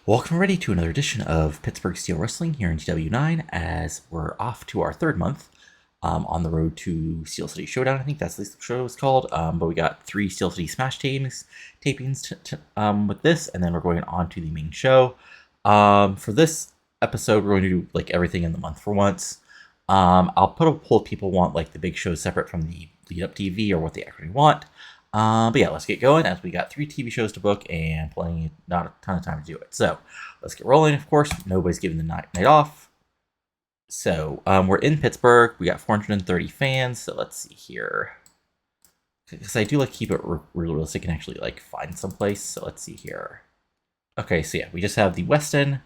Welcome already to another edition of Pittsburgh Steel Wrestling here in TEW9 as we're off to our third month on the road to Steel City Showdown. I think that's what the show is called. But we got 3 Steel City Smash tapings with this, and then we're going on to the main show. For this episode, we're going to do like everything in the month for once. I'll put a poll if people want like the big shows separate from the lead-up TV or what they actually want. But yeah, let's get going as we got 3 TV shows to book and plenty, not a ton of time to do it. So let's get rolling. Of course, nobody's giving the night off. So we're in Pittsburgh. We got 430 fans. So let's see here. Because I do like keep it realistic and actually like find someplace. So let's see here. Okay, so yeah, we just have the Westin.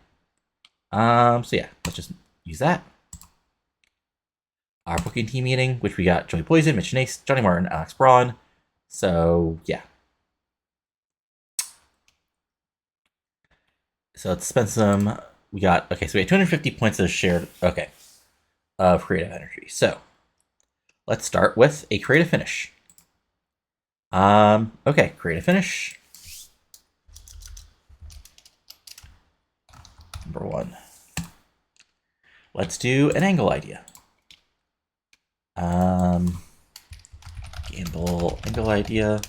So yeah, let's just use that. Our booking team meeting, which we got Joey Poison, Mitch Nace, Johnny Martin, Alex Braun. So, yeah. So let's spend some, we got 250 points of shared, of creative energy. So, let's start with a creative finish. Creative finish. Number 1. Let's do an angle idea. Angle idea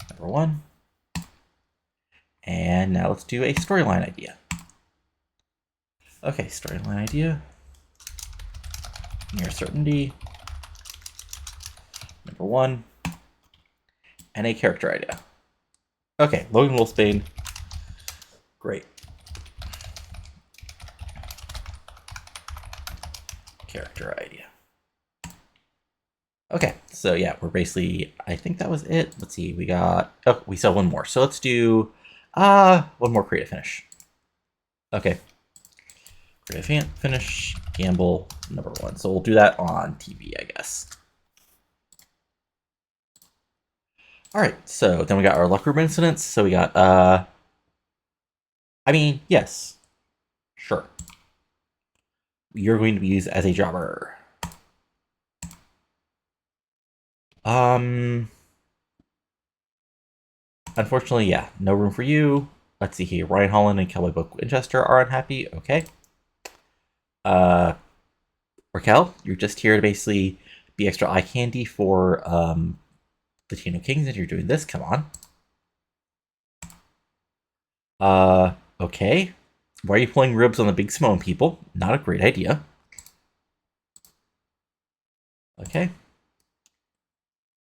number 1. And now let's do a storyline idea. Okay, storyline idea. Near certainty. Number 1. And a character idea. Okay, Logan Wolfsbane. Great. Character idea. Okay, so yeah, we're basically, I think that was it. Let's see, we got, we still have one more. So let's do one more creative finish. Okay. Creative finish, gamble, number 1. So we'll do that on TV, I guess. Alright, so then we got our locker room incidents. So we got, yes. Sure. You're going to be used as a jobber. Unfortunately, yeah, no room for you. Let's see here. Ryan Holland and Cowboy Buck Winchester are unhappy. Okay. Raquel, you're just here to basically be extra eye candy for the Tino Kings, and you're doing this. Come on. Okay. Why are you pulling ribs on the Big Samoan people? Not a great idea. Okay.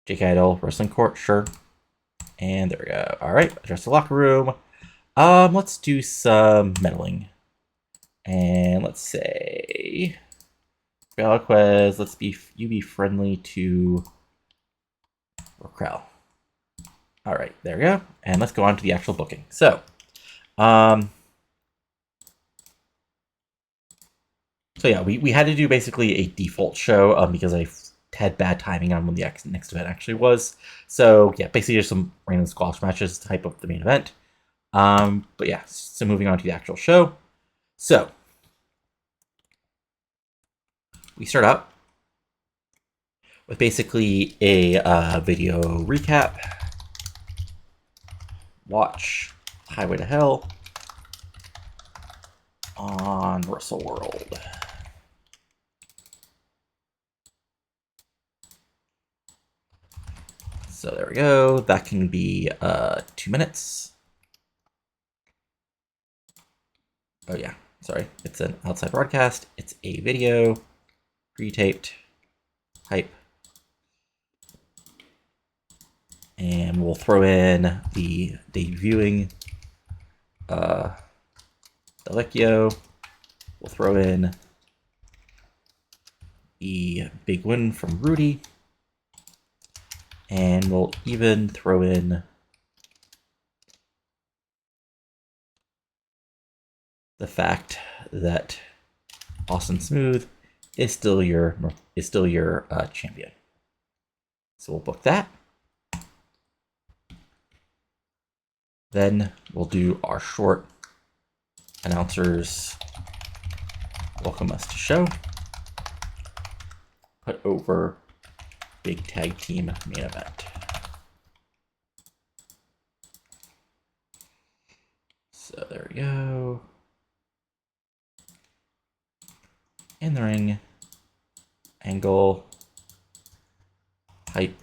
Jake Idol, Wrestling Court, sure. And there we go. Alright, address the locker room. Let's do some meddling. And let's say Velasquez, you be friendly to Raquel. Alright, there we go. And let's go on to the actual booking. So yeah, we had to do basically a default show because I had bad timing on when the next event actually was. So yeah, basically just some random squash matches type of the main event. But yeah, so moving on to the actual show. So we start out with basically a video recap. Watch Highway to Hell on Wrestle World. So there we go. That can be 2 minutes. Oh yeah, sorry. It's an outside broadcast. It's a video, pre-taped, hype. And we'll throw in the debuting the Veccio. We'll throw in the big win from Rudy. And we'll even throw in the fact that Austin Smooth is still your champion. So we'll book that. Then we'll do our short announcers welcome us to show. Put over big tag team main event. So there we go. In the ring. Angle. Hype.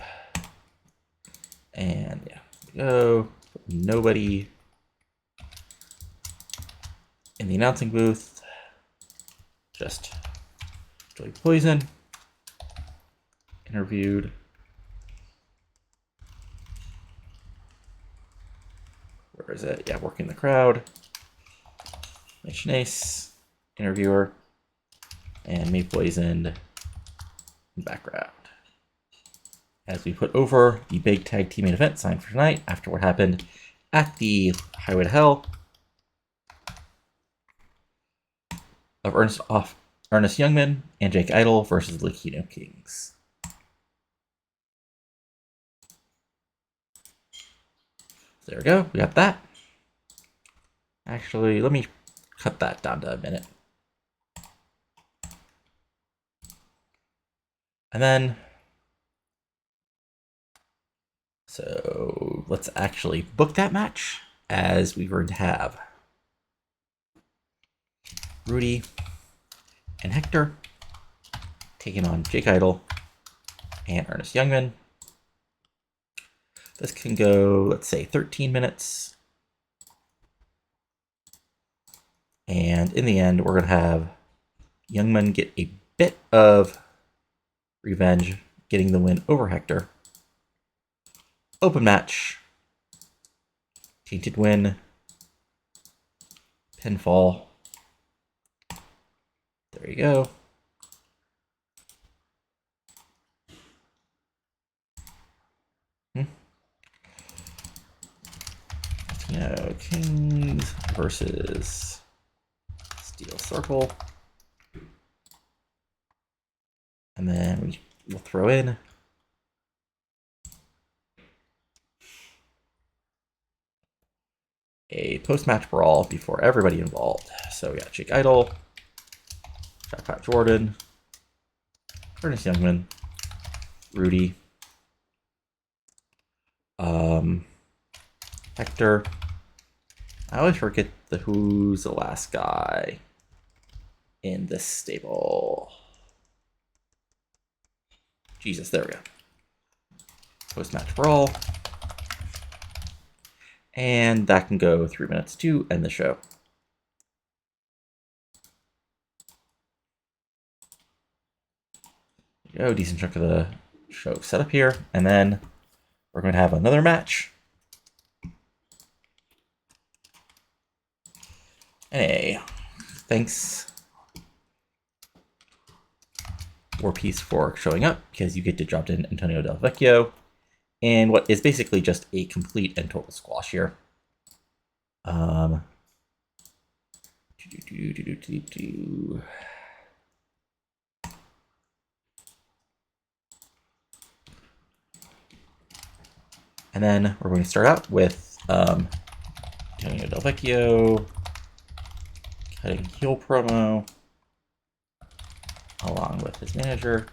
And yeah, there we go. Nobody in the announcing booth. Just Joy Poison. Interviewed. Where is it? Yeah, working the crowd. Mitch Nace, interviewer, and me poisoned in background. As we put over the big tag team main event signed for tonight after what happened at the Highway to Hell of Ernest Youngman and Jake Idol versus the Latino Kings. There we go. We got that. Actually, let me cut that down to a minute. And then, so let's actually book that match, as we were going to have Rudy and Hector taking on Jake Idol and Ernest Youngman. This can go, let's say, 13 minutes. And in the end, we're going to have Youngman get a bit of revenge, getting the win over Hector. Open match. Tainted win. Pinfall. There you go. Latino Kings versus Steel Circle. And then we'll throw in a post-match brawl before everybody involved. So we got Jake Idol, Jackpot Jordan, Ernest Youngman, Rudy, Hector. I always forget who's the last guy in this stable. Jesus, there we go. Post-match brawl. And that can go 3 minutes to end the show. There you go, decent chunk of the show set up here. And then we're going to have another match. And thanks, War Piece, for showing up, because you get to drop in Antonio Del Vecchio in what is basically just a complete and total squash here. And then we're going to start out with Antonio Del Vecchio cutting heel promo along with his manager,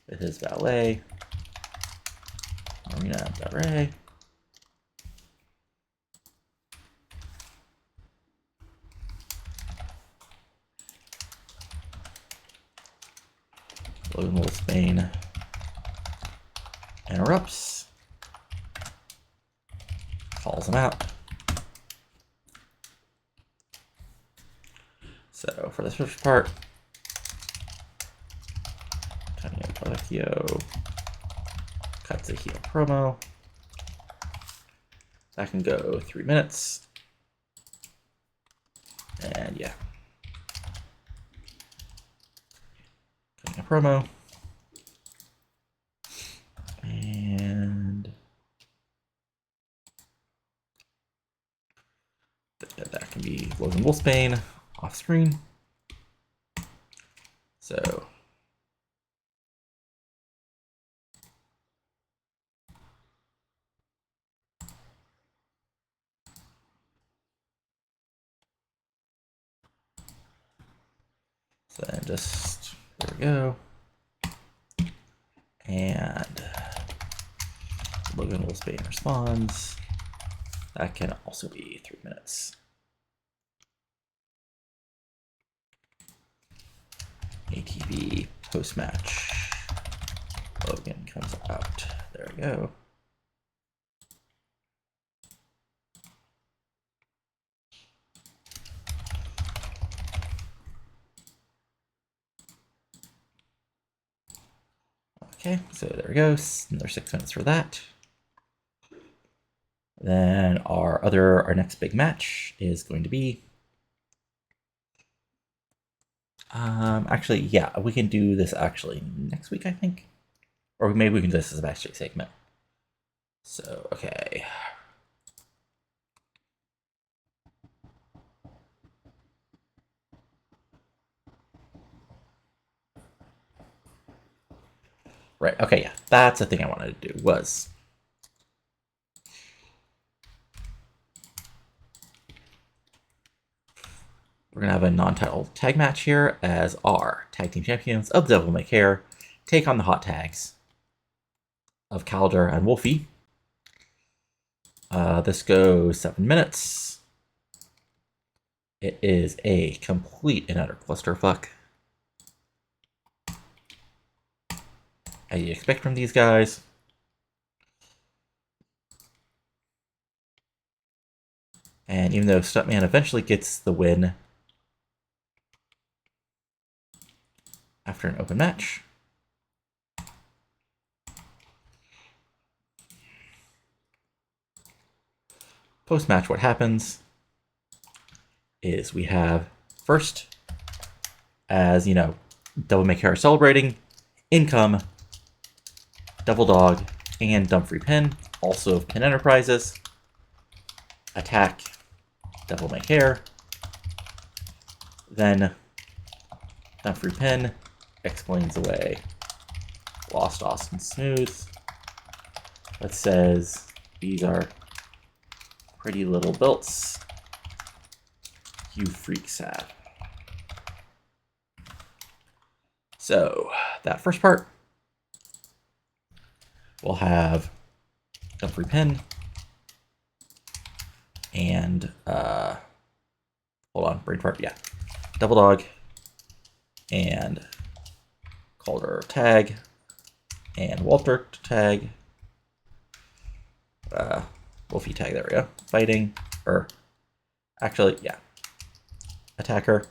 with his valet, Marina Del Rey. Logan Will Spain interrupts, calls him out. So for this first part, Antonio Del Vecchio cuts a heel promo. That can go 3 minutes. And yeah. Cutting a promo. And that can be Logan Wolfsbane off screen. So then just, there we go. And Logan Wolfsbane responds. That can also be 3 minutes. ATV post-match. Logan comes out. There we go. Okay, so there we go. Another 6 minutes for that. Then our next big match is going to be actually, yeah, we can do this actually next week, I think. Or maybe we can do this as a backstage segment. So, okay. Right, okay, yeah. That's the thing I wanted to do was we're going to have a non-title tag match here as our tag team champions of Devil May Care take on the hot tags of Calder and Wolfie. This goes 7 minutes. It is a complete and utter clusterfuck, as you expect from these guys. And even though Stuntman eventually gets the win after an open match, post-match what happens is we have first, as you know, Devil May Care celebrating, in come Devil Dog and Dumfrey Pin, also of Pin Enterprises, attack Devil May Care. Then Dumfrey Pin explains away Lost Austin Smooth, that says these are pretty little belts you freaks have. So that first part, we'll have Dumfrey Pin and hold on, brain fart, yeah, Devil Dog and Calder tag and Walter tag, Wolfie tag, there we go, fighting, or actually, yeah, attacker.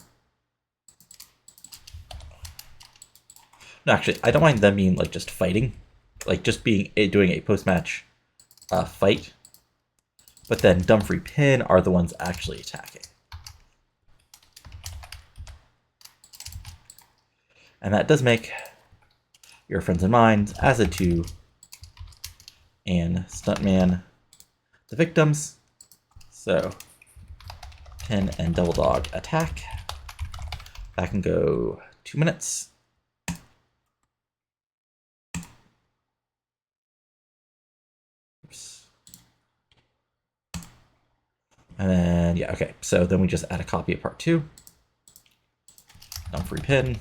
No, actually, I don't mind them being like just fighting, like just doing a post-match fight, but then Dumfrey Pin are the ones actually attacking. And that does make your friends and mine, Acid 2 and Stuntman, the victims. So Pin and Devil Dog attack. That can go 2 minutes. Oops. And then, yeah, okay. So then we just add a copy of part 2. Dumfrey Pin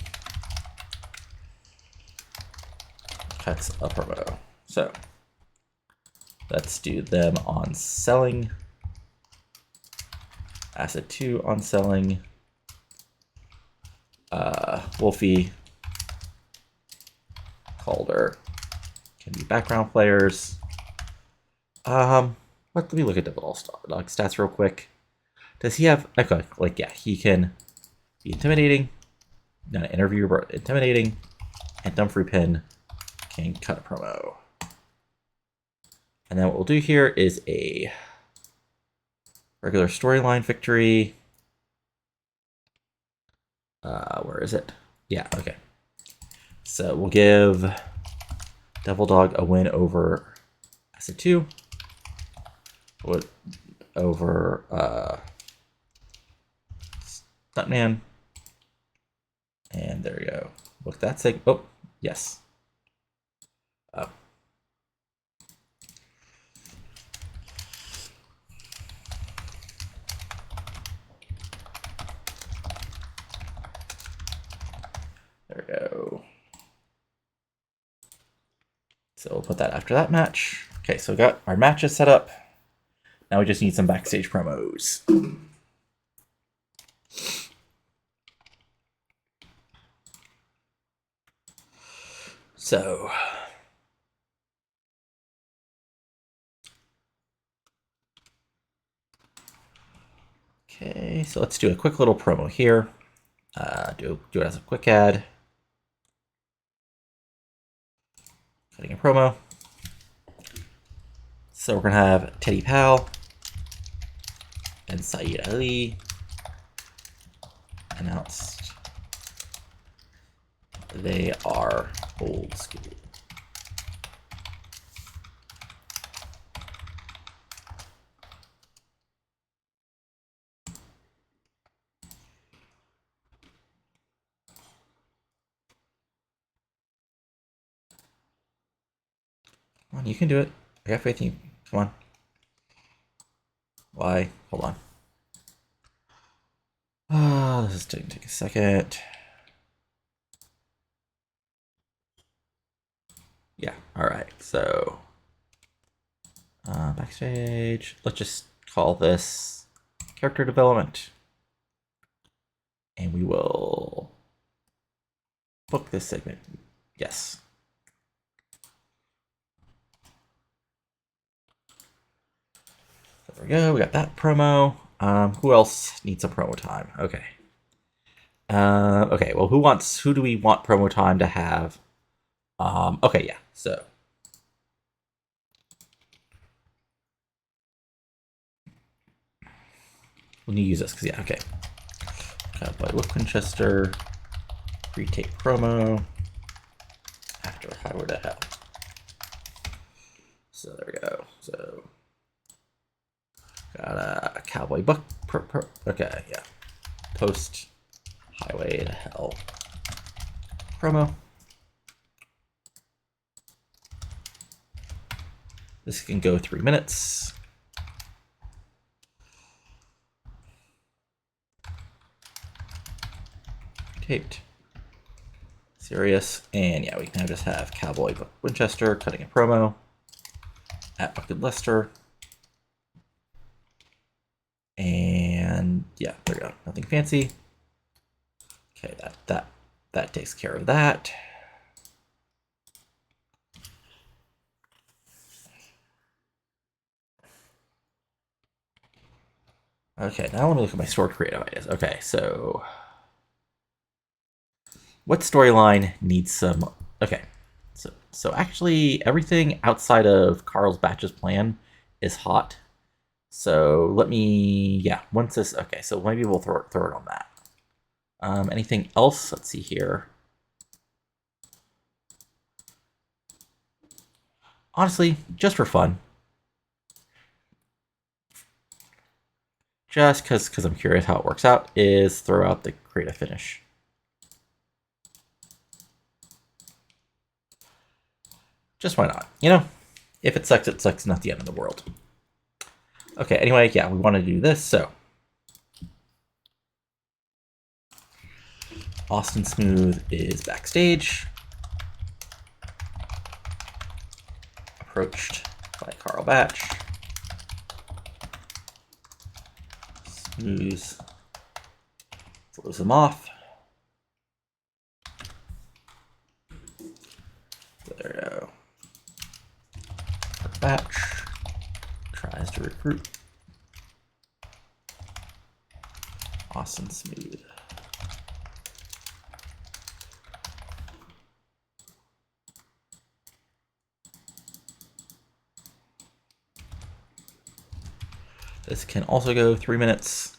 cuts a promo. So let's do them on selling. Acid 2 on selling. Wolfie, Calder can be background players. Let me look at Devil Dog stats real quick. Does he have, okay, like, yeah, he can be intimidating, not an interviewer, but intimidating, and Dumfrey Pin can cut a promo. And then what we'll do here is a regular storyline victory. Where is it? Yeah, okay. So we'll give Devil Dog a win over Acid 2. Over Stuntman. And there we go. Look, that's like, oh, yes. Oh. There we go. So we'll put that after that match. Okay, so we got our matches set up. Now we just need some backstage promos. So, okay, so let's do a quick little promo here. Do it as a quick ad. Cutting a promo. So we're gonna have Teddy Powell and Saeed Ali announced. They are old school. Come on, you can do it. I got faith in you. Come on. Why? Hold on. This is going to take a second. Yeah, alright, so backstage. Let's just call this character development. And we will book this segment. Yes. There we go, we got that promo. Who else needs some promo time? Okay. Okay, well, who do we want promo time to have? Okay, yeah, so. We'll need to use this, because, yeah, okay. Cowboy Buck Winchester, retake promo, after Highway to Hell. So there we go, so. Got a Cowboy Buck, okay, yeah. Post Highway to Hell promo. This can go 3 minutes. Taped. Serious. And yeah, we can just have Cowboy Buck Winchester cutting a promo at Bucket Lester. And yeah, there we go. Nothing fancy. Okay, that takes care of that. Okay, now let me look at my stored creative ideas. Okay, so what storyline needs some? Okay, so actually everything outside of Carl's Batch's plan is hot. So let me, yeah, once this, okay, so maybe we'll throw it on that. Anything else? Let's see here. Honestly, just for fun. Just because I'm curious how it works out, is throw out the creative finish. Just why not? You know, if it sucks, not the end of the world. Okay, anyway, yeah, we want to do this, so. Austin Smooth is backstage. Approached by Carl Batch. Smooth throws him off. There we go. Batch tries to recruit. Austin Smooth. This can also go 3 minutes.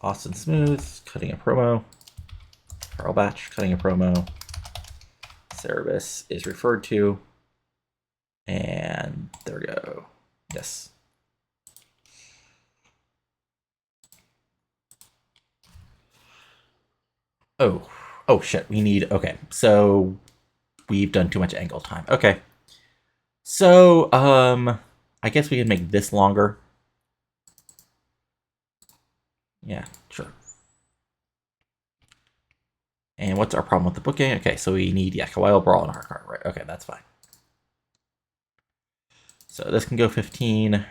Austin Smooth cutting a promo. Carl Batch cutting a promo. Cerebus is referred to. And there we go. Yes. Oh shit. We need, okay. So we've done too much angle time. Okay. So, I guess we can make this longer. Yeah, sure. And what's our problem with the booking? Okay, so we need, yeah, Kawhi Brawl and Hardcore, right? Okay, that's fine. So this can go 15.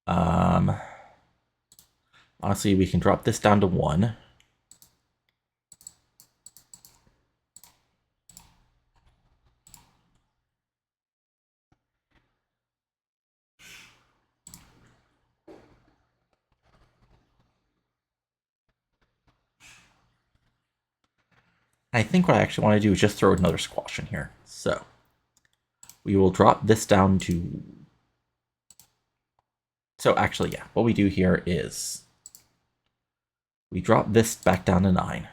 Honestly, we can drop this down to 1. I think what I actually want to do is just throw another squash in here. So we will drop this down to... So actually, yeah, what we do here is we drop this back down to 9.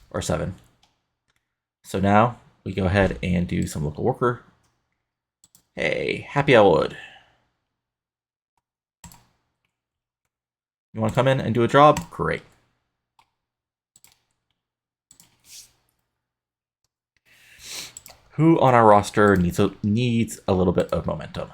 Or 7. So now we go ahead and do some local worker. Hey, Happy Elwood. You want to come in and do a job? Great. Who on our roster needs a little bit of momentum?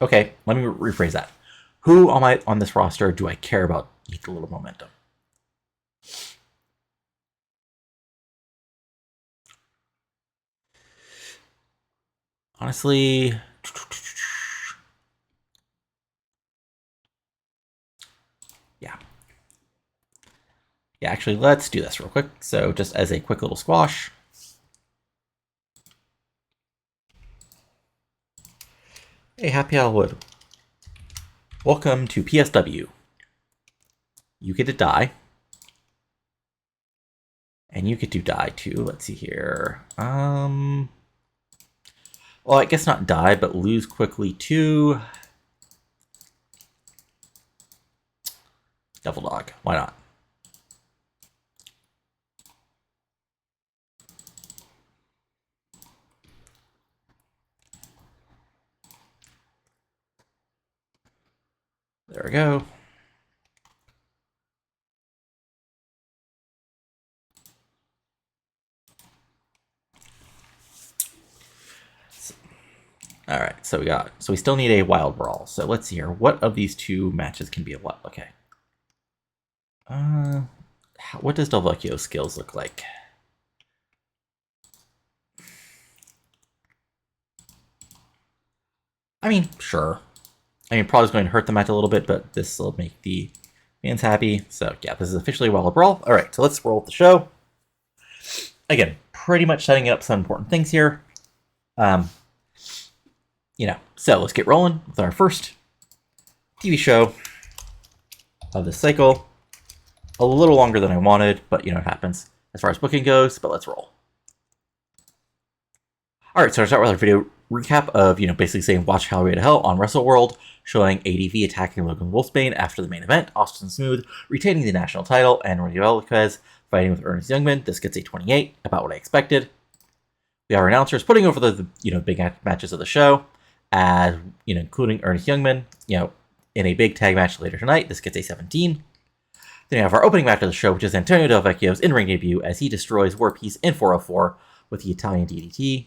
Okay, let me rephrase that. Who on this roster do I care about needs a little momentum? Honestly, yeah. Yeah, actually, let's do this real quick. So just as a quick little squash. Hey, Happy Elwood. Welcome to PSW. You get to die. And you get to die too. Let's see here. Well, I guess not die, but lose quickly to Devil Dog. Why not? There we go. All right, so we still need a wild brawl. So let's see here. What of these two matches can be a what? Okay. What does Del Vecchio's skills look like? I mean, sure. I mean, probably going to hurt the match a little bit, but this will make the fans happy. So yeah, this is officially a wild brawl. All right, so let's roll with the show. Again, pretty much setting up some important things here. So let's get rolling with our first TV show of this cycle. A little longer than I wanted, but it happens as far as booking goes, but let's roll. All right, so I'll start with our video recap of, basically saying watch Calvary to Hell on Wrestle World, showing ADV attacking Logan Wolfsbane after the main event, Austin Smooth retaining the national title, and Rudy Velasquez fighting with Ernest Youngman. This gets a 28, about what I expected. We have our announcers putting over the big matches of the show, as including Ernest Youngman, in a big tag match later tonight. This gets a 17. Then we have our opening match of the show, which is Antonio Del Vecchio's in-ring debut as he destroys War Peace in 404 with the Italian DDT.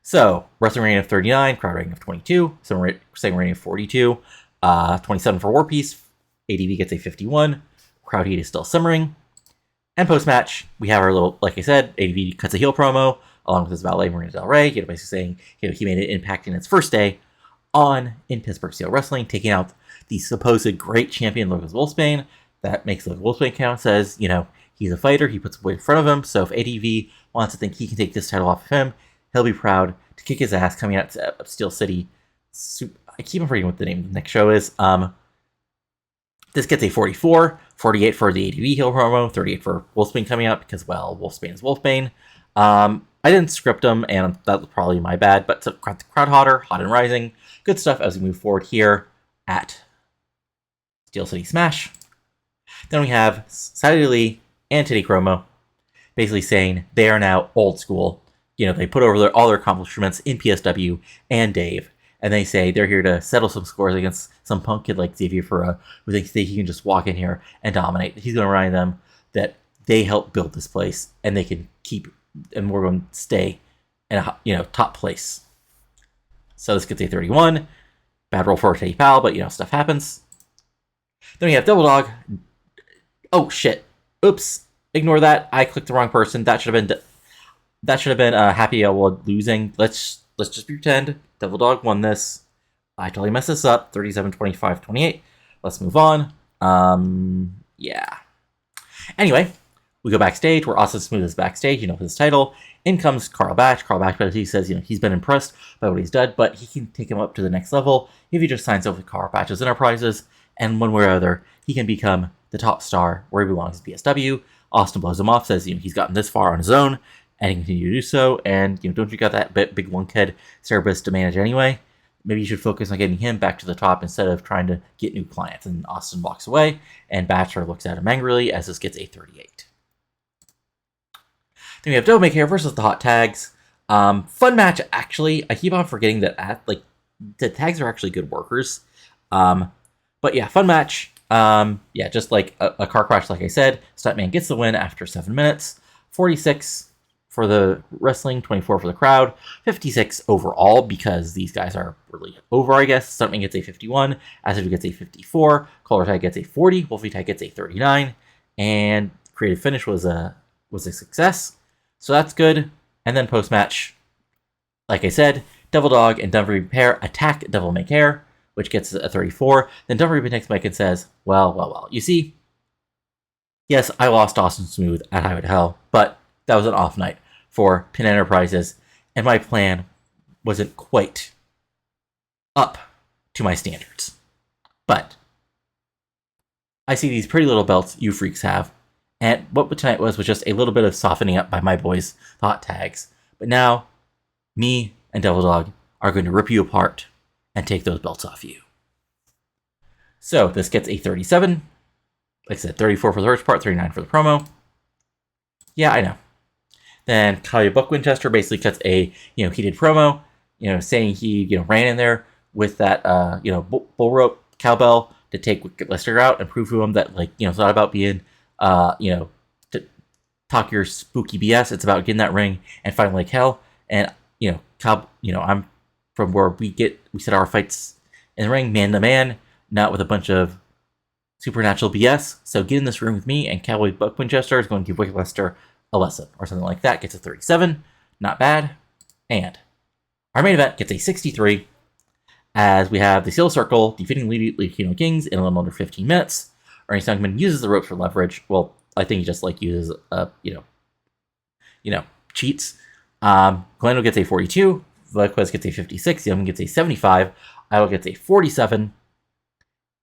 So, wrestling rating of 39, crowd rating of 22, second rating of 42, 27 for War Peace. ADV gets a 51. Crowd heat is still simmering. And post-match, we have our little, like I said, ADV cuts a heel promo, along with his valet, Marina Del Rey, basically saying he made an impact in his first day in Pittsburgh Steel Wrestling, taking out the supposed great champion Logan Wolfsbane. That makes Logan Wolfsbane count, says, he's a fighter, he puts a weight in front of him, so if ADV wants to think he can take this title off of him, he'll be proud to kick his ass coming out of Steel City. I keep on forgetting what the name of the next show is. This gets a 44, 48 for the ADV heel promo, 38 for Wolfsbane coming out because, well, Wolfsbane is Wolfsbane. I didn't script them, and that was probably my bad, but to crowd hotter, hot and rising. Good stuff as we move forward here at Steel City Smash. Then we have Saturday Lee and Titty Chromo basically saying they are now old school. They put over all their accomplishments in PSW and Dave, and they say they're here to settle some scores against some punk kid like Xavier Furra, who thinks that he can just walk in here and dominate. He's going to remind them that they helped build this place, and they can keep, and we're going to stay in a top place. So this gets a 31. Bad roll for Teddy Pal, but stuff happens. Then we have Double Dog. Oh shit. Oops, ignore that. I clicked the wrong person. That should have been Happy Elwood losing. Let's just pretend Devil Dog won this. I totally messed this up. 37, 25, 28. Let's move on. Yeah. Anyway, we go backstage. Where Austin Smooth is backstage, for his title. In comes Carl Batch. Carl Batch, he says, he's been impressed by what he's done, but he can take him up to the next level if he just signs up with Carl Batch's Enterprises, and one way or other, he can become the top star where he belongs at PSW. Austin blows him off, says, he's gotten this far on his own, and he can continue to do so, and, don't you got that big lunkhead Cerebus to manage anyway? Maybe you should focus on getting him back to the top instead of trying to get new clients. And Austin walks away, and Batcher looks at him angrily as this gets a 38. Then we have Devil May Care versus the Hot Tags. Fun match, actually. I keep on forgetting that the tags are actually good workers. But yeah, fun match. Yeah, just like a car crash, like I said. Stuntman gets the win after 7 minutes. 46 for the wrestling, 24 for the crowd, 56 overall because these guys are really over, I guess. Stuntman gets a 51, Acid gets a 54, Color Tag gets a 40, Wolfie Tag gets a 39, and Creative Finish was a success. So that's good. And then post-match, like I said, Devil Dog and Devil Reaper pair attack Devil May Care, which gets a 34. Then Devil Reaper takes mic and says, well, you see, yes, I lost Austin Smooth at Highway to Hell, but that was an off night for Pin Enterprises, and my plan wasn't quite up to my standards. But I see these pretty little belts you freaks have, and what tonight was just a little bit of softening up by my boys, the Hot Tags. But now, me and Devil Dog are going to rip you apart and take those belts off you. So this gets a 37. Like I said, 34 for the first part, 39 for the promo. Yeah, I know. Then Cowboy Buck Winchester basically cuts a heated promo, saying he ran in there with that bull rope cowbell to take Lester out and prove to him that it's not about being to talk your spooky BS. It's about getting that ring and fighting like hell. And I'm from where we set our fights in the ring, man to man, not with a bunch of supernatural BS. So get in this room with me, and Cowboy Buck Winchester is going to give Wicked Lester a lesson or something like that. Gets a 37, not bad. And our main event gets a 63 as we have the Steel Circle defeating Latino Kings in a little under 15 minutes. Ernest Youngman uses the ropes for leverage. Well, I think he just uses cheats. Glendo gets a 42, Velasquez gets a 56, Youngman gets a 75, Idol gets a 47,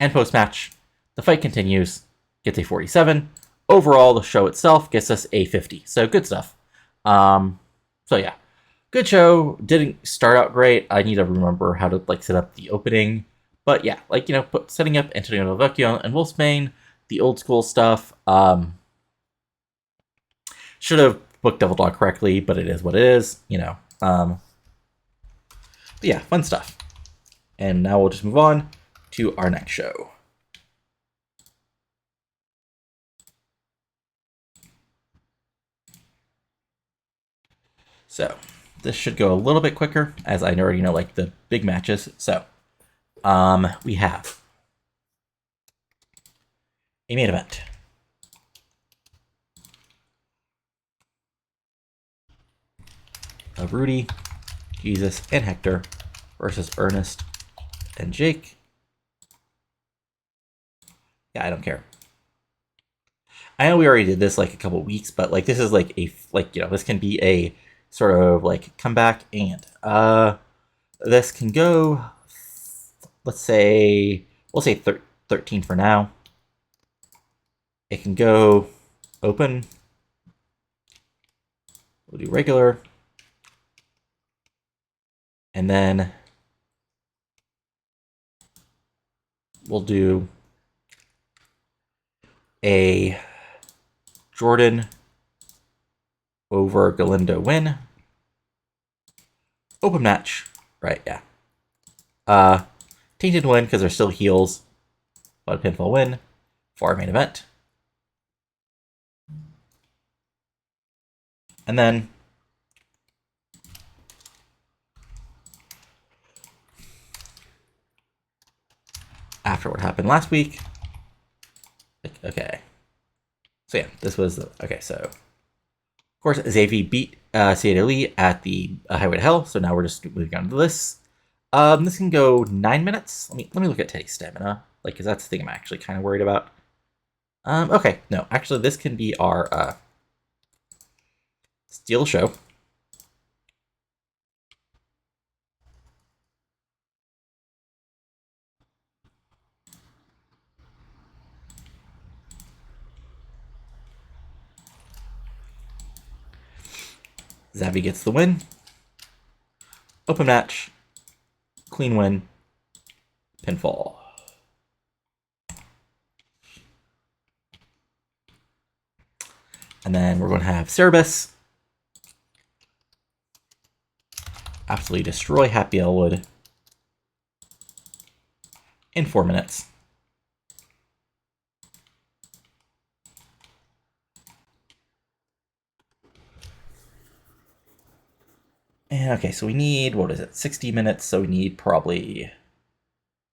and post match the fight continues, gets a 47. Overall, the show itself gets us a 50. So good stuff. So yeah, good show. Didn't start out great. I need to remember how to set up the opening. But yeah, setting up Antonio Veccio and Wolfsbane, the old school stuff. Should have booked Devil Dog correctly, but it is what it is. But yeah, fun stuff. And now we'll just move on to our next show. So, this should go a little bit quicker, as I already know, the big matches. So, we have a main event. Of Rudy, Jesus, and Hector versus Ernest and Jake. Yeah, I don't care. I know we already did this a couple weeks, but this is this can be a sort of comeback, and this can go, we'll say 13 for now. It can go open. We'll do regular, and then we'll do a Jordan over Galindo win. Open match. Right, yeah. Tainted win because they're still heels, but a pinfall win for our main event. And then after what happened last week, okay. So yeah, this was okay. So of course Xavier beat Sayed Ali at the Highway to Hell. So now we're just moving on to this. This can go 9 minutes. Let me look at Teddy's stamina, like, because that's the thing I'm actually kind of worried about. Okay, no, actually this can be our Steel Show. Xavi gets the win. Open match. Clean win. Pinfall. And then we're going to have Cerebus absolutely destroy Happy Elwood in 4 minutes. And okay, so we need, what is it, 60 minutes, so we need probably,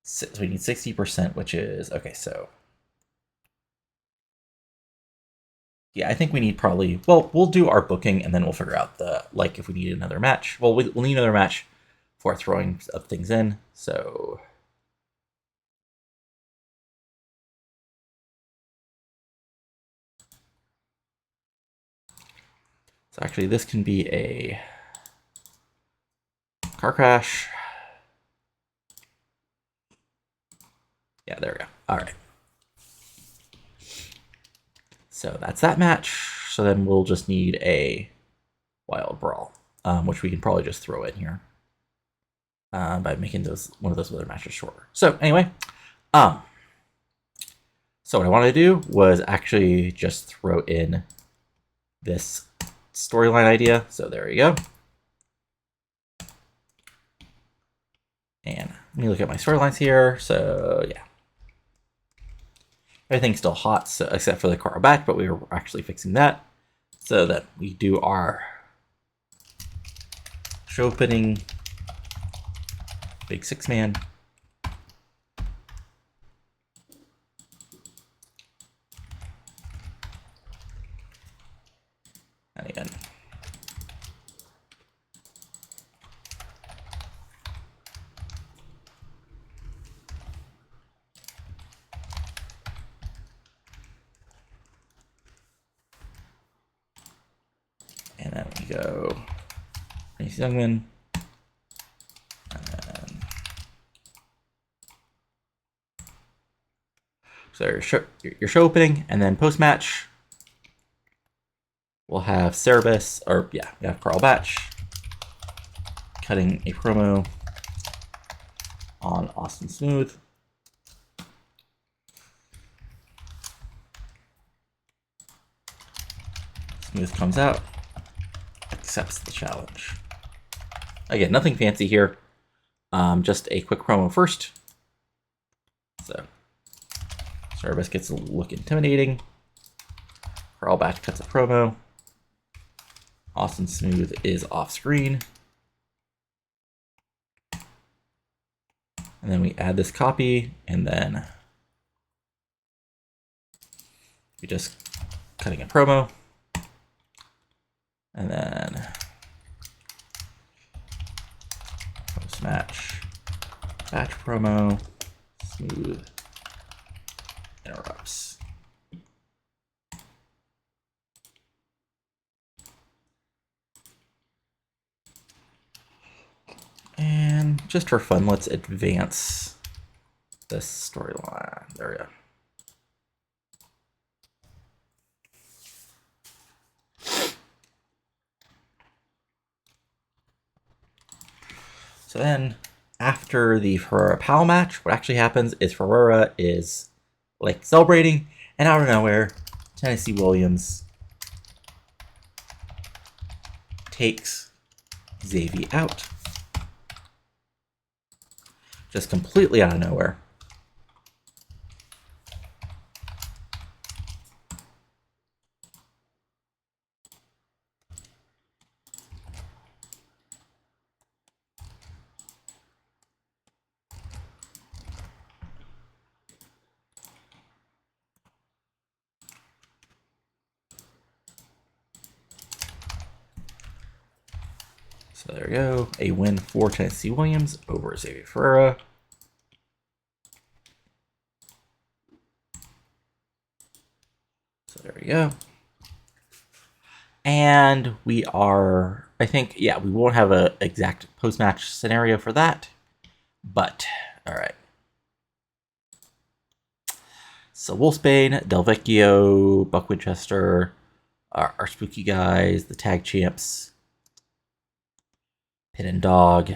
so we need 60%, which is, okay, so, yeah, I think we need probably, well, we'll do our booking, and then we'll figure out the, like, if we need another match. Well, we'll need another match for throwing of things in, so... So actually, this can be a car crash. Yeah, there we go. All right. So that's that match. So then we'll just need a Wild Brawl, which we can probably just throw in here by making those one of those other matches shorter. So anyway, so what I wanted to do was actually just throw in this storyline idea. So there you go. And let me look at my storylines here. So yeah. Everything's still hot, so, except for the car back, but we were actually fixing that. So that we do our show opening big 6-man. And again. And then we go Ernest Youngman. And then, so your show opening, and then post match, we'll have Cerebus, or yeah, we have Carl Batch cutting a promo on Austin Smooth. Smooth comes out, accepts the challenge. Again, nothing fancy here. Just a quick promo first. So, Cerebus gets a look intimidating. Carl Batch cuts a promo. Austin Smooth is off screen. And then we add this copy, and then we just cutting a promo. And then post-match, batch promo, Smooth interrupts. And just for fun, let's advance this storyline. There we go. So then, after the Ferrara Powell match, what actually happens is Ferrara is like celebrating, and out of nowhere, Tennessee Williams takes Xavier out. Just completely out of nowhere. So there we go. A win for Tennessee Williams over Xavier Ferreira. So there we go. And we are, I think, yeah, we won't have an exact post-match scenario for that. But, all right. So Wolfsbane, Del Vecchio, Buck Winchester, our spooky guys, the tag champs, Pin and Dog.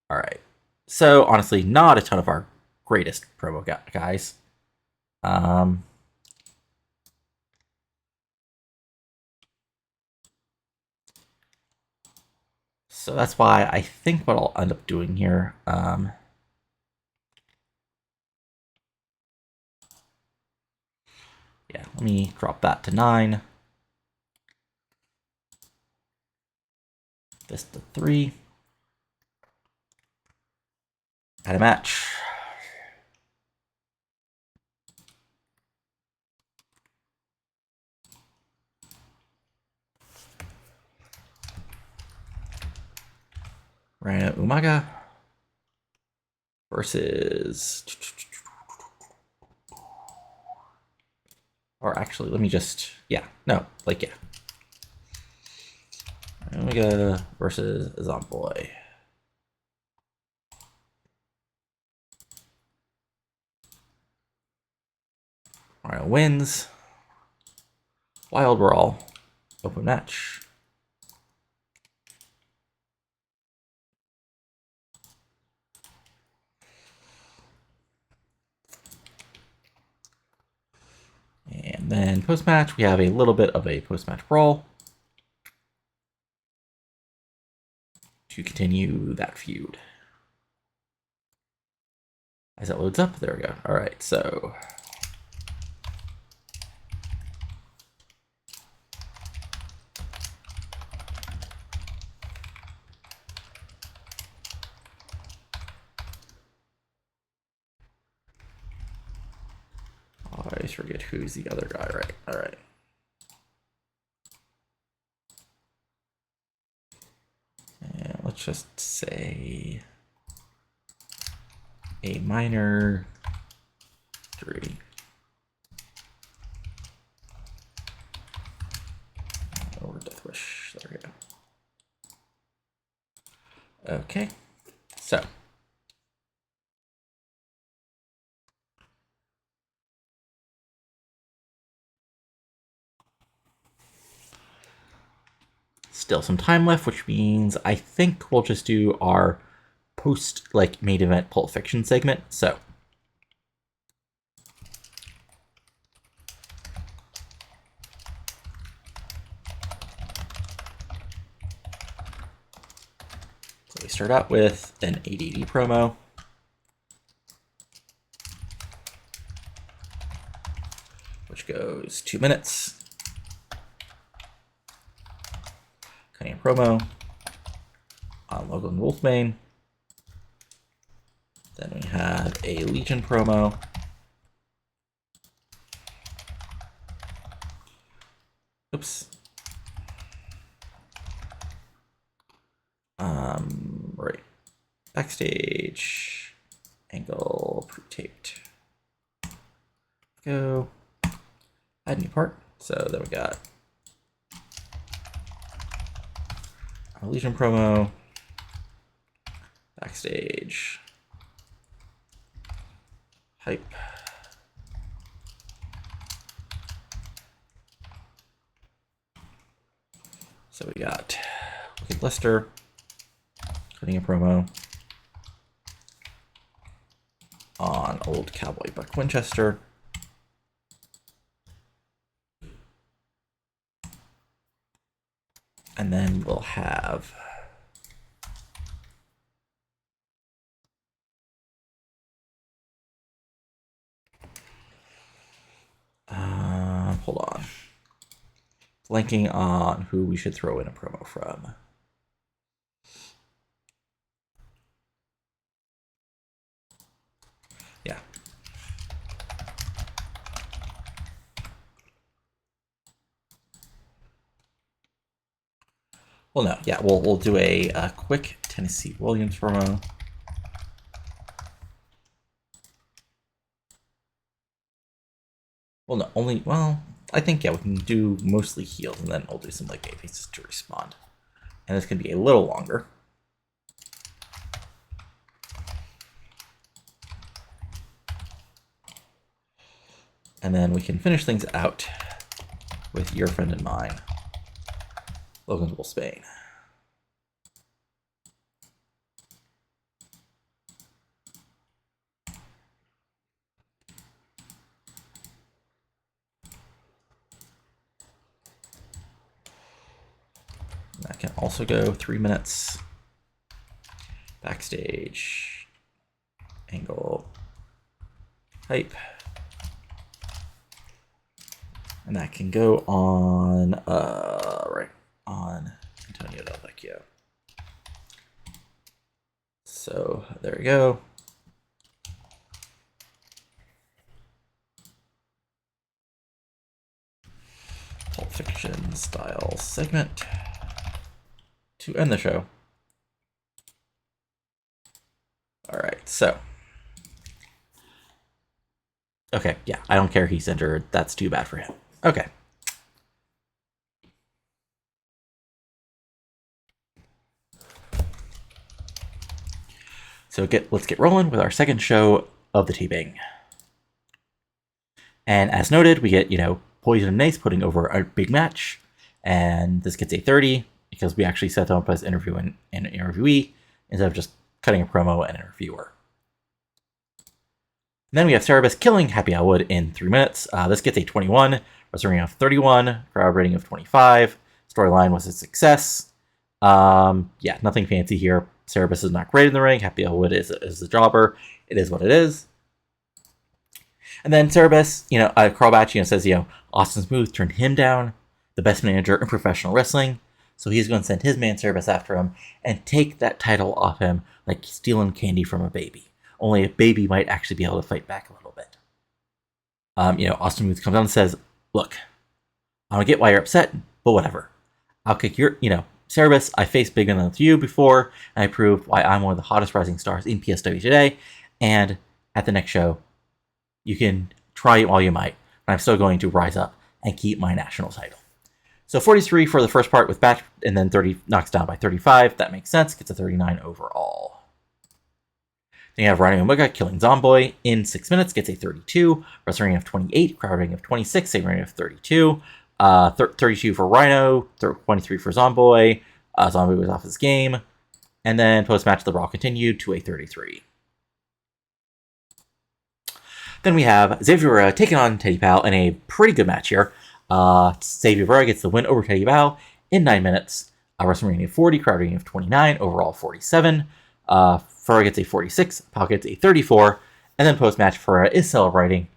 All right. So honestly, not a ton of our greatest promo guys. So that's why I think what I'll end up doing here. Yeah, let me drop that to 9. This to 3. Add a match. Rhino Umaga versus... Or actually, let me just... Yeah, no, like, yeah. Omega versus Zomboy. Rhino wins. Wild Brawl. Open match. And then post-match, we have a little bit of a post-match brawl to continue that feud. As it loads up, there we go. All right, so... I always forget who's the other guy, right? All right. And let's just say a minor 3. Or Death Wish. There we go. Okay. So. Still some time left, which means I think we'll just do our post main event Pulp Fiction segment. So we start out with an ADD promo, which goes 2 minutes. Cutting a promo on Logan Wolfbane. Then we have a Legion promo. Oops. Right. Backstage. Angle pre-taped. Go. Add new part. So then we got our Legion promo. Backstage. Hype. So we got Wicked Lester cutting a promo on old Cowboy Buck Winchester. And then we'll have hold on. Blanking on who we should throw in a promo from. Yeah. Well, no, yeah, we'll do a quick Tennessee Williams promo. Well, no, I think, yeah, we can do mostly heels, and then we'll do some, like, babyfaces to respond. And this can be a little longer. And then we can finish things out with your friend and mine, Logan's Wolfsbane. That can also go 3 minutes. Backstage. Angle. Hype. And that can go on, right on Antonio Del Vecchio. So there we go. Pulp Fiction style segment to end the show. All right, so. Okay, yeah, I don't care he's injured. That's too bad for him. Okay. So let's get rolling with our second show of the taping. And as noted, we get, Poison and Ace putting over a big match. And this gets a 30 because we actually set them up as interview and interviewee instead of just cutting a promo and interviewer. And then we have Cerebus killing Happy Elwood in 3 minutes. This gets a 21, wrestling rating of 31, crowd rating of 25. Storyline was a success. Yeah, nothing fancy here. Cerebus is not great in the ring. Happy Elwood is a jobber. It is what it is. And then Cerebus, Carl Batch, says, Austin Smooth turned him down, the best manager in professional wrestling. So he's going to send his man Cerebus after him and take that title off him like stealing candy from a baby. Only a baby might actually be able to fight back a little bit. Austin Smooth comes down and says, look, I don't get why you're upset, but whatever. I'll kick your, Cerebus, I faced bigger than you before, and I proved why I'm one of the hottest rising stars in PSW today. And at the next show, you can try all you might, but I'm still going to rise up and keep my national title. So 43 for the first part with Batch, and then 30 knocks down by 35. That makes sense. Gets a 39 overall. Then you have Rhino Omega killing Zomboy in 6 minutes. Gets a 32. Wrestling rating of 28. Crowd rating of 26. Saving rating of 32. 32 for Rhino. 23 for Zomboy. Zomboy was off his game. And then post-match, the Brawl continued to a 33. Then we have Xavier Rivera taking on Teddy Pal in a pretty good match here. Xavier Rivera gets the win over Teddy Pal in 9 minutes. Wrestling rating of 40, crowd rating of 29, overall 47. Ferrara gets a 46, Pal gets a 34, and then post-match Ferrara is celebrating.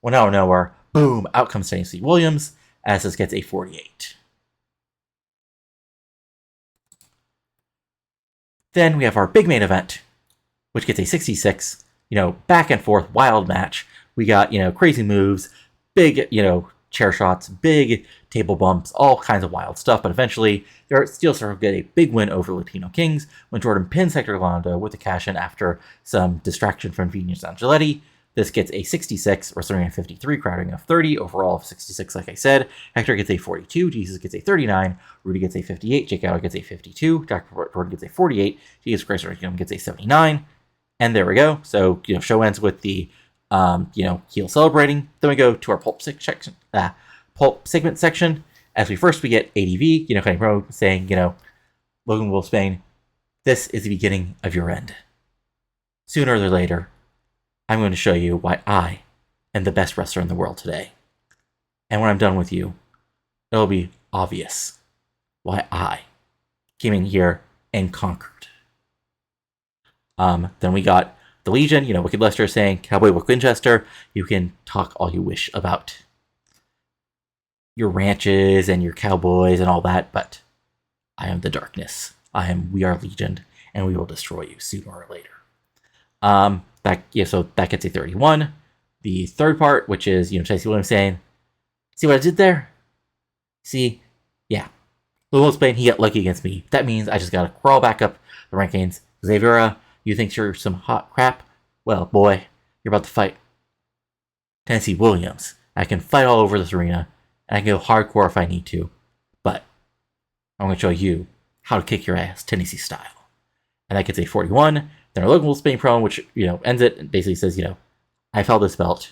When out of nowhere, boom, out comes Tennessee Williams, as this gets a 48. Then we have our big main event, which gets a 66. Back and forth, wild match. We got, crazy moves, big, chair shots, big table bumps, all kinds of wild stuff. But eventually, Steel City get a big win over Latino Kings when Jordan pins Hector Galando with a cash-in after some distraction from Venus Angeletti. This gets a 66, wrestling rating of 53, crowd rating of 30, overall of 66, like I said. Hector gets a 42, Jesus gets a 39, Rudy gets a 58, Jake Allen gets a 52, Dr. Jordan gets a 48, Jesus Christ gets a 79. And there we go. So, show ends with the, heel celebrating. Then we go to our pulp segment section. As we get ADV, Kenny Pro saying, Logan Wolfsbane, this is the beginning of your end. Sooner or later, I'm going to show you why I am the best wrestler in the world today. And when I'm done with you, it'll be obvious why I came in here and conquered. Then we got the Legion, Wicked Lester saying, Cowboy Buck Winchester, you can talk all you wish about your ranches and your cowboys and all that, but I am the darkness. We are Legion, and we will destroy you sooner or later. So that gets a 31. The third part, which is, Tennessee Williams saying, see what I did there? See? Yeah. Logan's playing, he got lucky against me. That means I just gotta crawl back up the rankings. Xavier, you think you're some hot crap? Well, boy, you're about to fight Tennessee Williams. I can fight all over this arena, and I can go hardcore if I need to. But I'm going to show you how to kick your ass Tennessee style. And that gets a 41. Then our Logan will spin prone, which, ends it and basically says, I've held this belt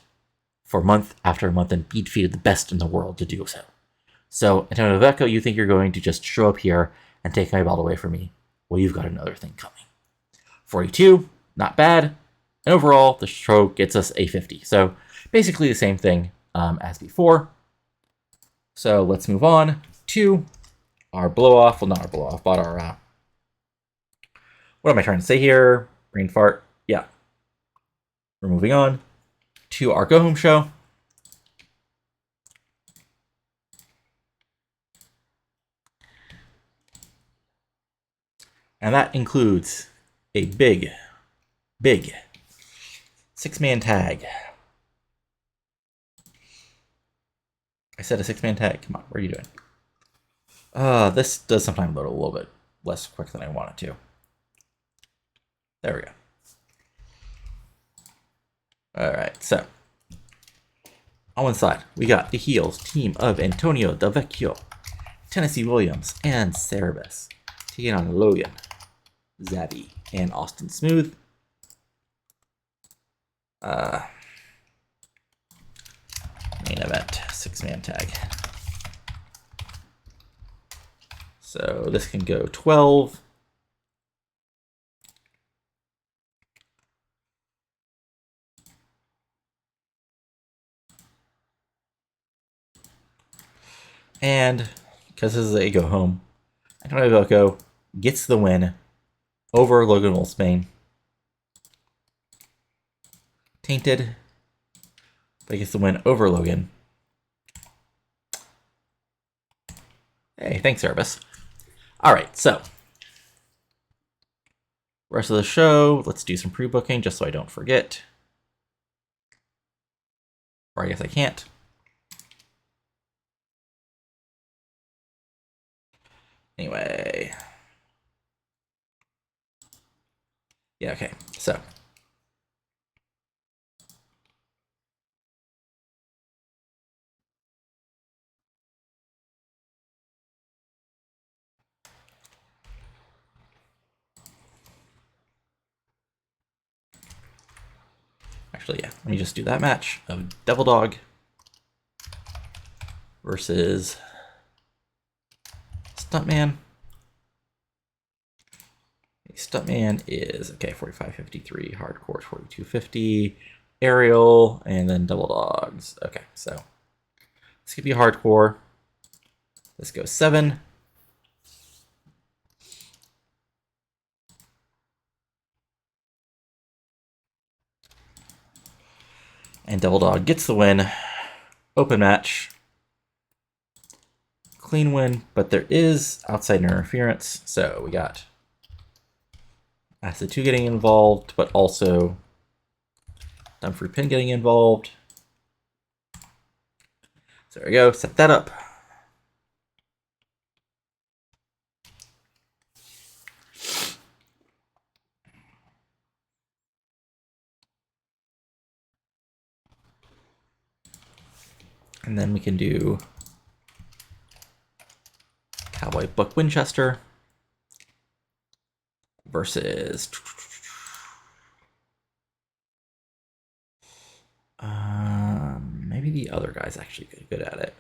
for month after month and defeated the best in the world to do so. So, Antonio Veccio, you think you're going to just show up here and take my belt away from me? Well, you've got another thing coming. 42, not bad. And overall, the show gets us a 50. So, basically the same thing as before. So, let's move on to our blow-off. Well, not our blow-off, but our... what am I trying to say here? Brain fart. Yeah. We're moving on to our go-home show. And that includes a big 6-man tag. I said a 6-man tag. Come on, what are you doing? This does sometimes load a little bit less quick than I want it to. There we go. Alright, so. On one side, we got the heels team of Antonio Del Vecchio, Tennessee Williams, and Cerebus, taking on Logan, Zabby, and Austin Smooth. Main event, 6-man tag. So this can go 12. And because this is a go home, Antonio Vecchio gets the win over Logan Wolfsbane. Tainted, but he gets the win over Logan. Hey, thanks, Cerebus. Alright, so. Rest of the show, let's do some pre-booking just so I don't forget. Or I guess I can't. Anyway. Yeah, okay, so. Actually, yeah, let me just do that match of Devil Dog versus Stuntman. Stuntman is, okay, 45.53, Hardcore 42.50, Aerial, and then Double Dogs. Okay, so this could be Hardcore. This goes 7. And Double Dog gets the win. Open match. Clean win, but there is outside interference. So we got Acid 2 getting involved, but also Dumfrey Pin getting involved. So there we go, set that up. And then we can do Cowboy Buck Winchester versus maybe the other guy's actually good at it.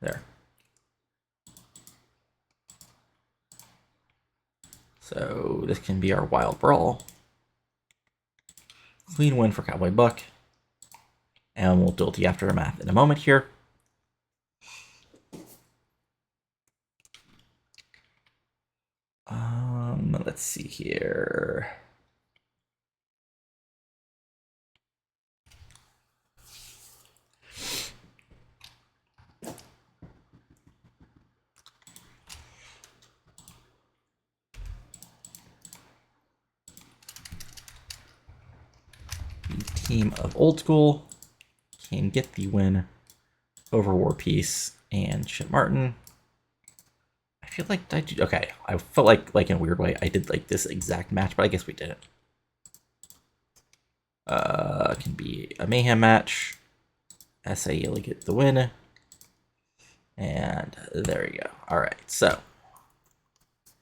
There. So this can be our Wild Brawl. Clean win for Cowboy Buck. And we'll do the aftermath in a moment here. Let's see here. team of Old School can get the win over War Peace and Chip Martin. I feel like okay. I felt like in a weird way I did like this exact match, but I guess we didn't. Can be a mayhem match. SAE get the win. And there you go. All right, so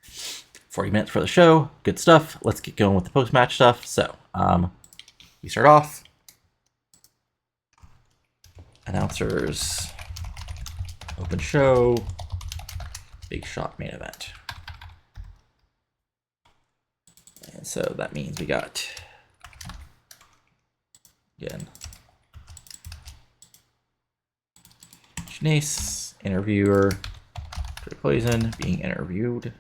40 minutes for the show. Good stuff. Let's get going with the post-match stuff. So, we start off. Announcers, open show, big shot main event. And so that means we got, again, Janace, interviewer, Poison being interviewed.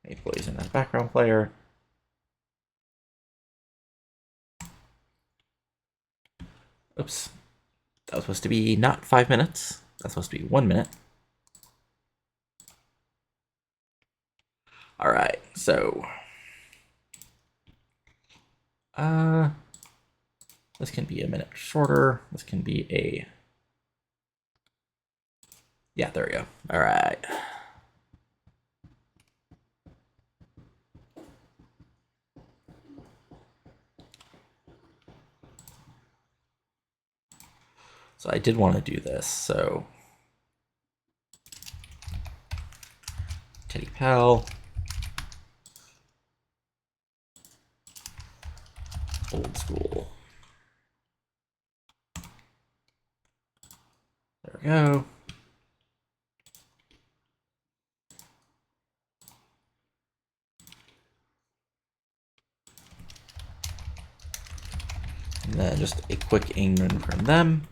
Made Poison as background player. Oops. That was supposed to be not 5 minutes. That's supposed to be 1 minute. Alright, so this can be a minute shorter. This can be a, yeah, there we go. Alright. So I did want to do this, so Teddy Pal, Old School. There we go. And then just a quick England from them.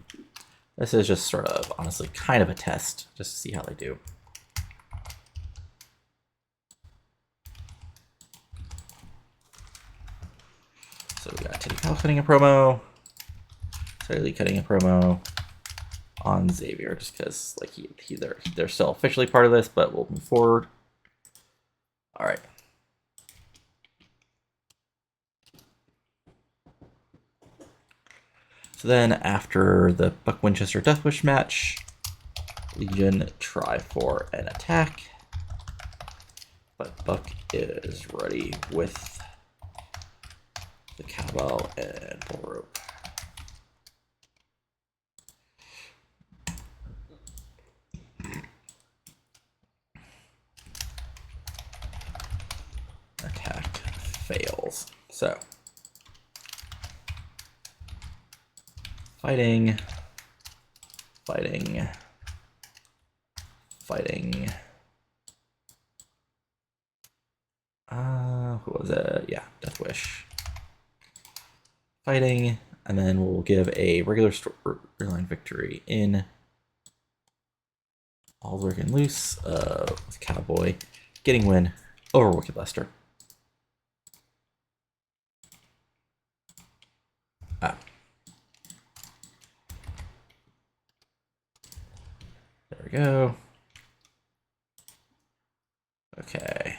This is just sort of, honestly, kind of a test, just to see how they do. So we got Teddy Pal cutting a promo, Lee cutting a promo on Xavier, just because like they're still officially part of this, but we'll move forward. All right. So then after the Buck Winchester Deathwish match, Legion try for an attack, but Buck is ready with the Cowbell and Bullrope. Attack fails. So fighting. Who was it? Yeah, Deathwish. Fighting, and then we'll give a regular storyline victory in All Working Loose with Cowboy getting win over Wicked Lester. There we go. Okay.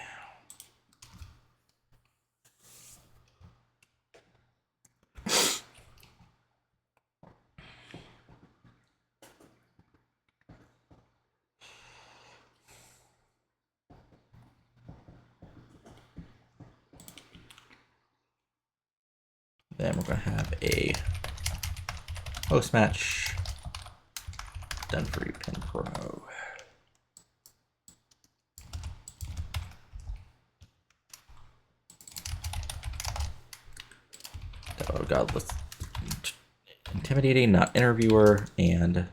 Then we're going to have a post-match done for you pin promo. Oh god, let's intimidating, not interviewer, and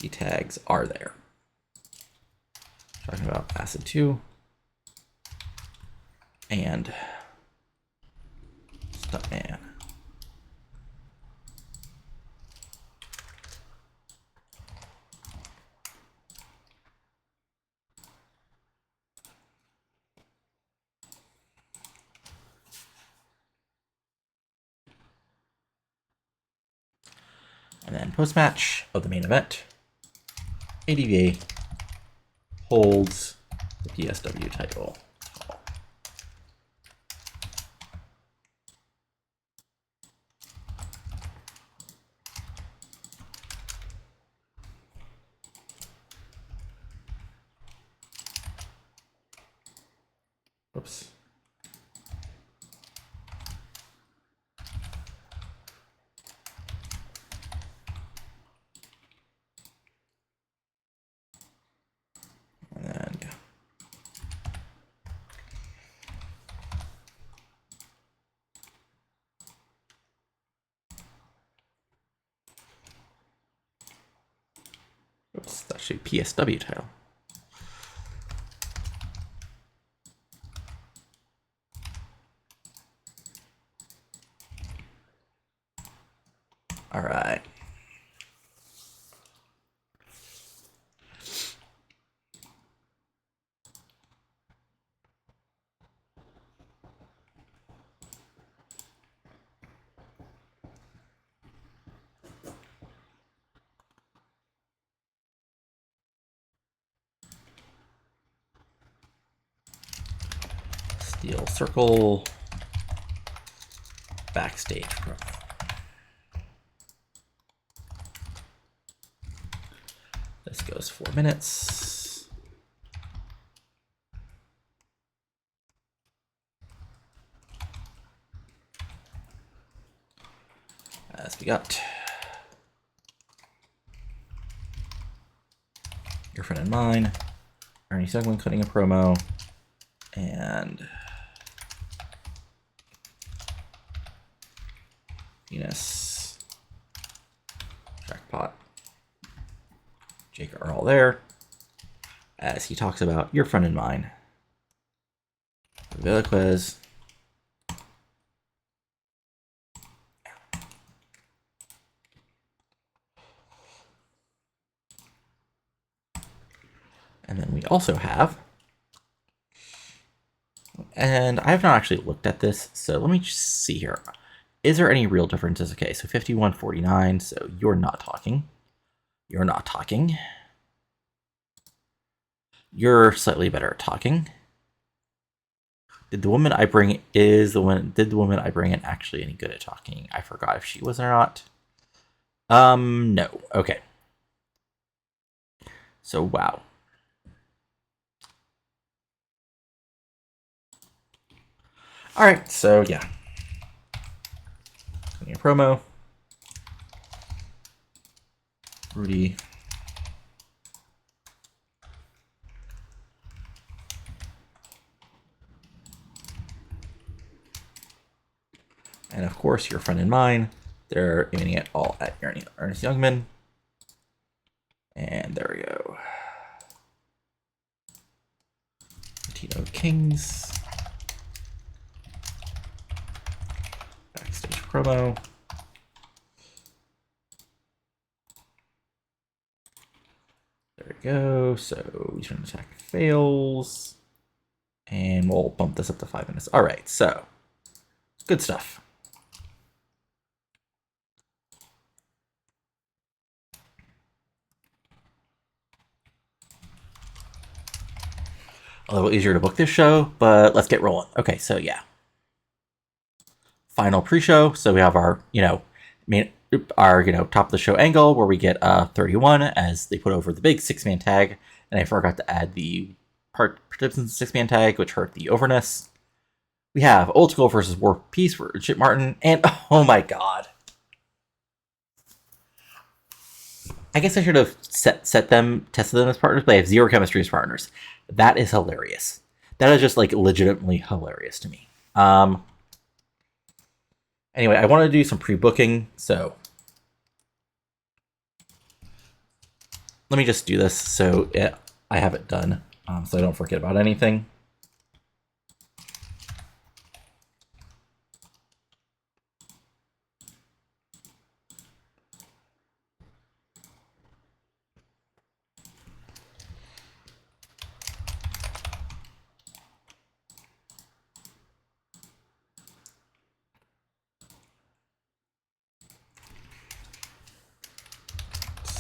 the tags are there. Talking about Acid 2 and Stuntman. And then post-match of the main event, ADVA holds the PSW title. Oops. And oops, that's actually PSW title. All right. Steel Circle backstage promo. This goes 4 minutes. As we got your friend and mine, Ernest Youngman cutting a promo, and Venus, Jackpot, Jake are all there as he talks about your friend and mine, Rudy Velasquez. And then we also have, and I have not actually looked at this, so let me just see here. Is there any real differences? Okay, so 51-49, so you're not talking. You're not talking. You're slightly better at talking. Did the woman I bring did the woman I bring in actually any good at talking? I forgot if she was or not. No. Okay. So wow. All right, so yeah. A promo. Rudy. And of course, your friend and mine. They're aiming it all at Ernest Youngman. And there we go. Latino Kings. Backstage promo. There we go. So return attack fails. And we'll bump this up to 5 minutes. All right, so good stuff. A little easier to book this show, but let's get rolling. Okay, so yeah. Final pre-show. So we have our, top of the show angle where we get 31 as they put over the big 6-man tag. And I forgot to add the participants 6-man tag, which hurt the overness. We have Old School versus War Peace for Chip Martin. And oh my god. I guess I should have tested them as partners, but they have zero chemistry as partners. That is hilarious. That is just like legitimately hilarious to me. Anyway, I want to do some pre-booking, so let me just do this so I have it done, so I don't forget about anything.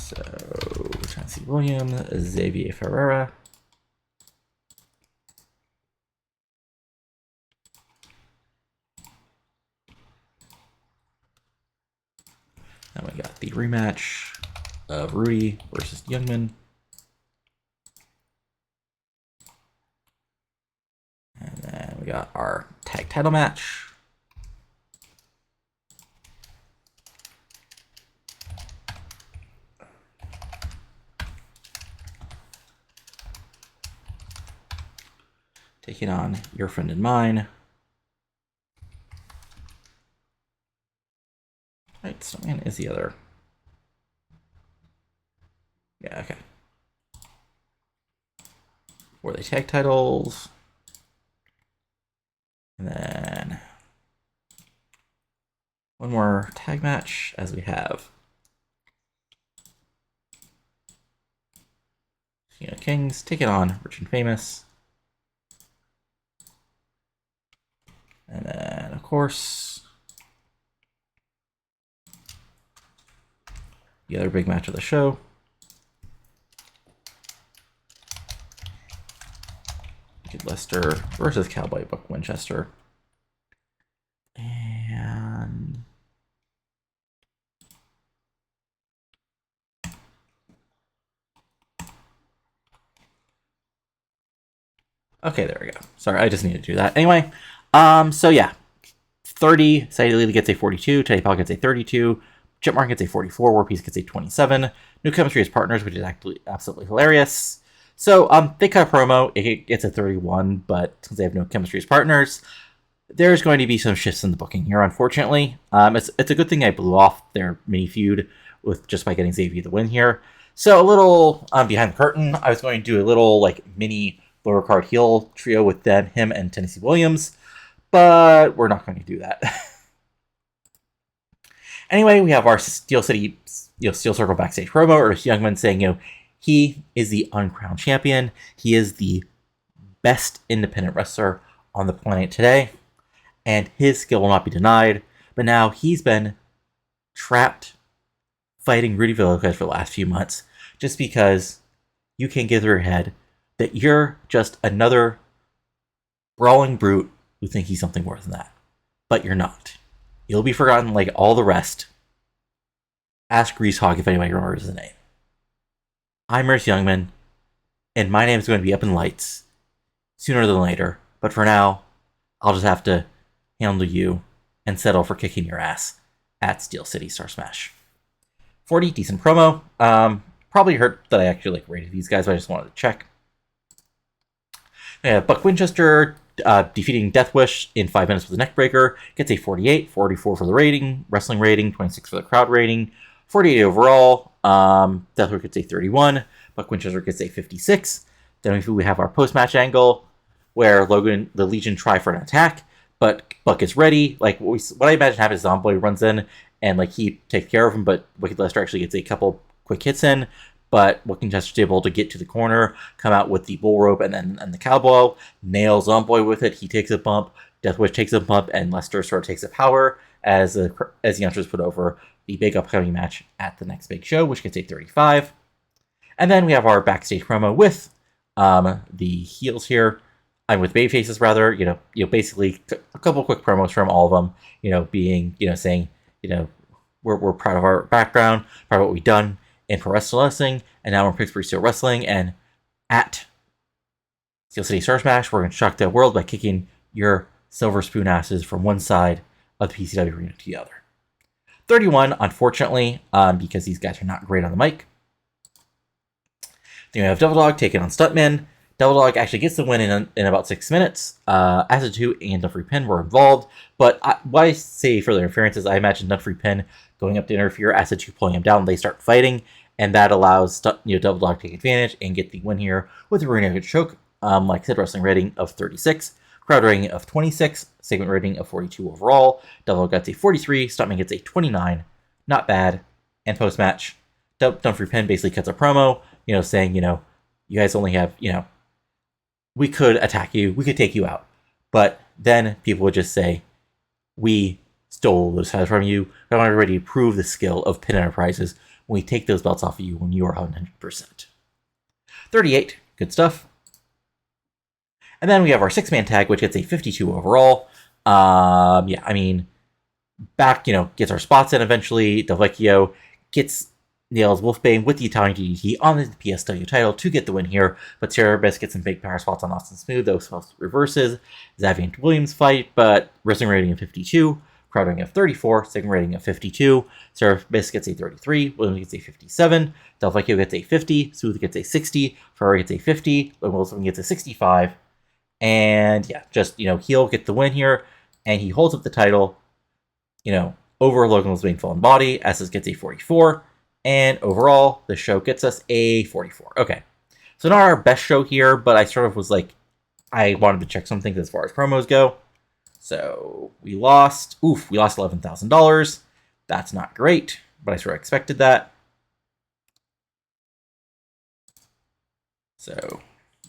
So, Tennessee Williams, Xavier Ferreira, Then we got the rematch of Rudy versus Youngman. And then we got our tag title match. Taking on your friend and mine. Right, Stuntman is the other. Yeah, okay. For the tag titles. And then one more tag match as we have Kings taking on Rich and Famous. And then, of course, the other big match of the show. Lester versus Cowboy Buck Winchester. And okay, there we go. Sorry, I just need to do that. Anyway, so yeah. 30, Sadie gets a 42, Teddy Paul gets a 32, Chipmark gets a 44, War Piece gets a 27. New chemistry as partners, which is actually absolutely hilarious. So they cut a promo, it gets a 31, but since they have no chemistry as partners, there's going to be some shifts in the booking here, unfortunately. It's a good thing I blew off their mini feud with just by getting Xavier the win here. So a little behind the curtain, I was going to do a little like mini lower card heel trio with them, him, and Tennessee Williams, but we're not going to do that. Anyway, we have our Steel City, Steel Circle backstage promo, Ernest Youngman saying, he is the uncrowned champion. He is the best independent wrestler on the planet today, and his skill will not be denied. But now he's been trapped fighting Rudy Velasquez for the last few months just because you can't get through your head that you're just another brawling brute who think he's something more than that. But you're not. You'll be forgotten like all the rest. Ask Greasehog if anybody remembers his name. I'm Ernest Youngman, and my name is going to be up in lights sooner than later. But for now, I'll just have to handle you and settle for kicking your ass at Steel City Star Smash. 40, decent promo. Probably hurt that I actually rated these guys, but I just wanted to check. Buck Winchester defeating Death Wish in 5 minutes with a neckbreaker. Gets a 48, 44 for the rating, wrestling rating, 26 for the crowd rating, 48 overall. Death Wish gets a 31. Buck Winchester gets a 56. Then we have our post-match angle where Logan, the Legion, try for an attack, but Buck is ready. Like what I imagine happens is Zomboy runs in and he takes care of him, but Wicked Lester actually gets a couple quick hits in. But Winchester's able to get to the corner, come out with the bull rope and the cowbell, nails Zomboy with it. He takes a bump, Deathwish takes a bump, and Lester sort of takes a power as the youngsters put over the big upcoming match at the next big show, which gets a 35. And then we have our backstage promo with the heels here. I'm with babyfaces rather. Basically a couple quick promos from all of them. Being saying we're proud of our background, proud of what we've done in pro wrestling, and now we're in Pittsburgh Steel Wrestling, and at Steel City Star Smash, we're going to shock the world by kicking your silver spoon asses from one side of the PCW arena to the other. 31, unfortunately, because these guys are not great on the mic. Then we have Devil Dog taking on Stuntman. Devil Dog actually gets the win in about 6 minutes. Acid 2 and Dunfree Pin were involved, but what I say further interference is I imagine Dunfree Pin going up to interfere, Acid 2 pulling him down, they start fighting, and that allows Devil Dog to take advantage and get the win here with a rear choke. Like I said, wrestling rating of 36, crowd rating of 26, segment rating of 42 overall. Devil Dog gets a 43, Stuntman gets a 29, not bad. And post-match, Dunfree Pin basically cuts a promo, saying, you guys only have, we could attack you, we could take you out. But then people would just say, we stole those titles from you. I want everybody to prove the skill of Pin Enterprises when we take those belts off of you when you are 100%. 38, good stuff. And then we have our 6-man tag, which gets a 52 overall. back, gets our spots in eventually. Veccio nails Wolfbane with the Italian DDT on the PSW title to get the win here, but Cerebus gets some big power spots on Austin Smooth. Those reverses. Xavier and Williams fight, but wrestling rating of 52, crowd rating of 34, second rating of 52. Cerebus gets a 33, Williams gets a 57, Del Vecchio gets a 50, Smooth gets a 60, Ferrari gets a 50, Wilson gets a 65, and yeah, just, heel get the win here, and he holds up the title, over Logan Wolfsbane full in body. Estes gets a 44. And overall, the show gets us a 44. Okay. So not our best show here, but I sort of was like, I wanted to check some things as far as promos go. So we lost $11,000. That's not great, but I sort of expected that. So,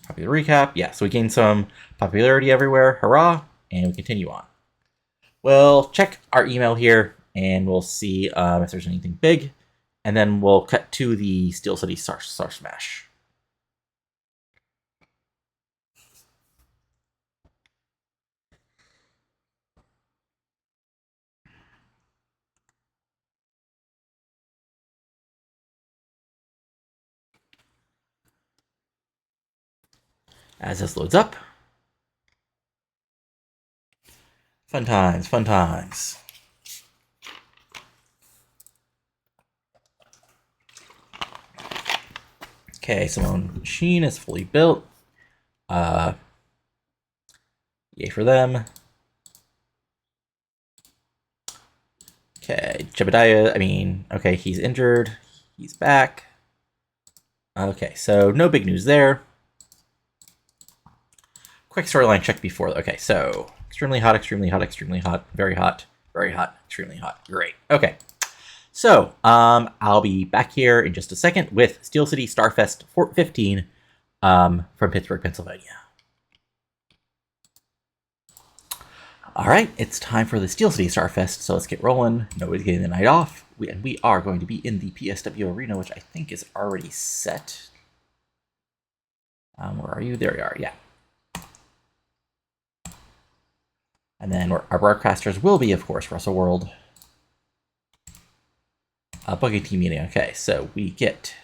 happy to recap. Yeah, so we gained some popularity everywhere. Hurrah. And we continue on. We'll check our email here, and we'll see if there's anything big. And then we'll cut to the Steel City Star Smash. As this loads up. Fun times, fun times. Okay, Simone Machine is fully built. Yay for them. Okay, Jebediah, okay, he's injured. He's back. Okay, so no big news there. Quick storyline check before. Okay, so extremely hot, extremely hot, extremely hot, very hot, extremely hot. Great. Okay. So, I'll be back here in just a second with Steel City Starfest 15 from Pittsburgh, Pennsylvania. All right, it's time for the Steel City Starfest, so let's get rolling. Nobody's getting the night off, and we are going to be in the PSW arena, which I think is already set. Where are you? There you are, yeah. And then our broadcasters will be, of course, Wrestle World. Booking team meeting. Okay, so we get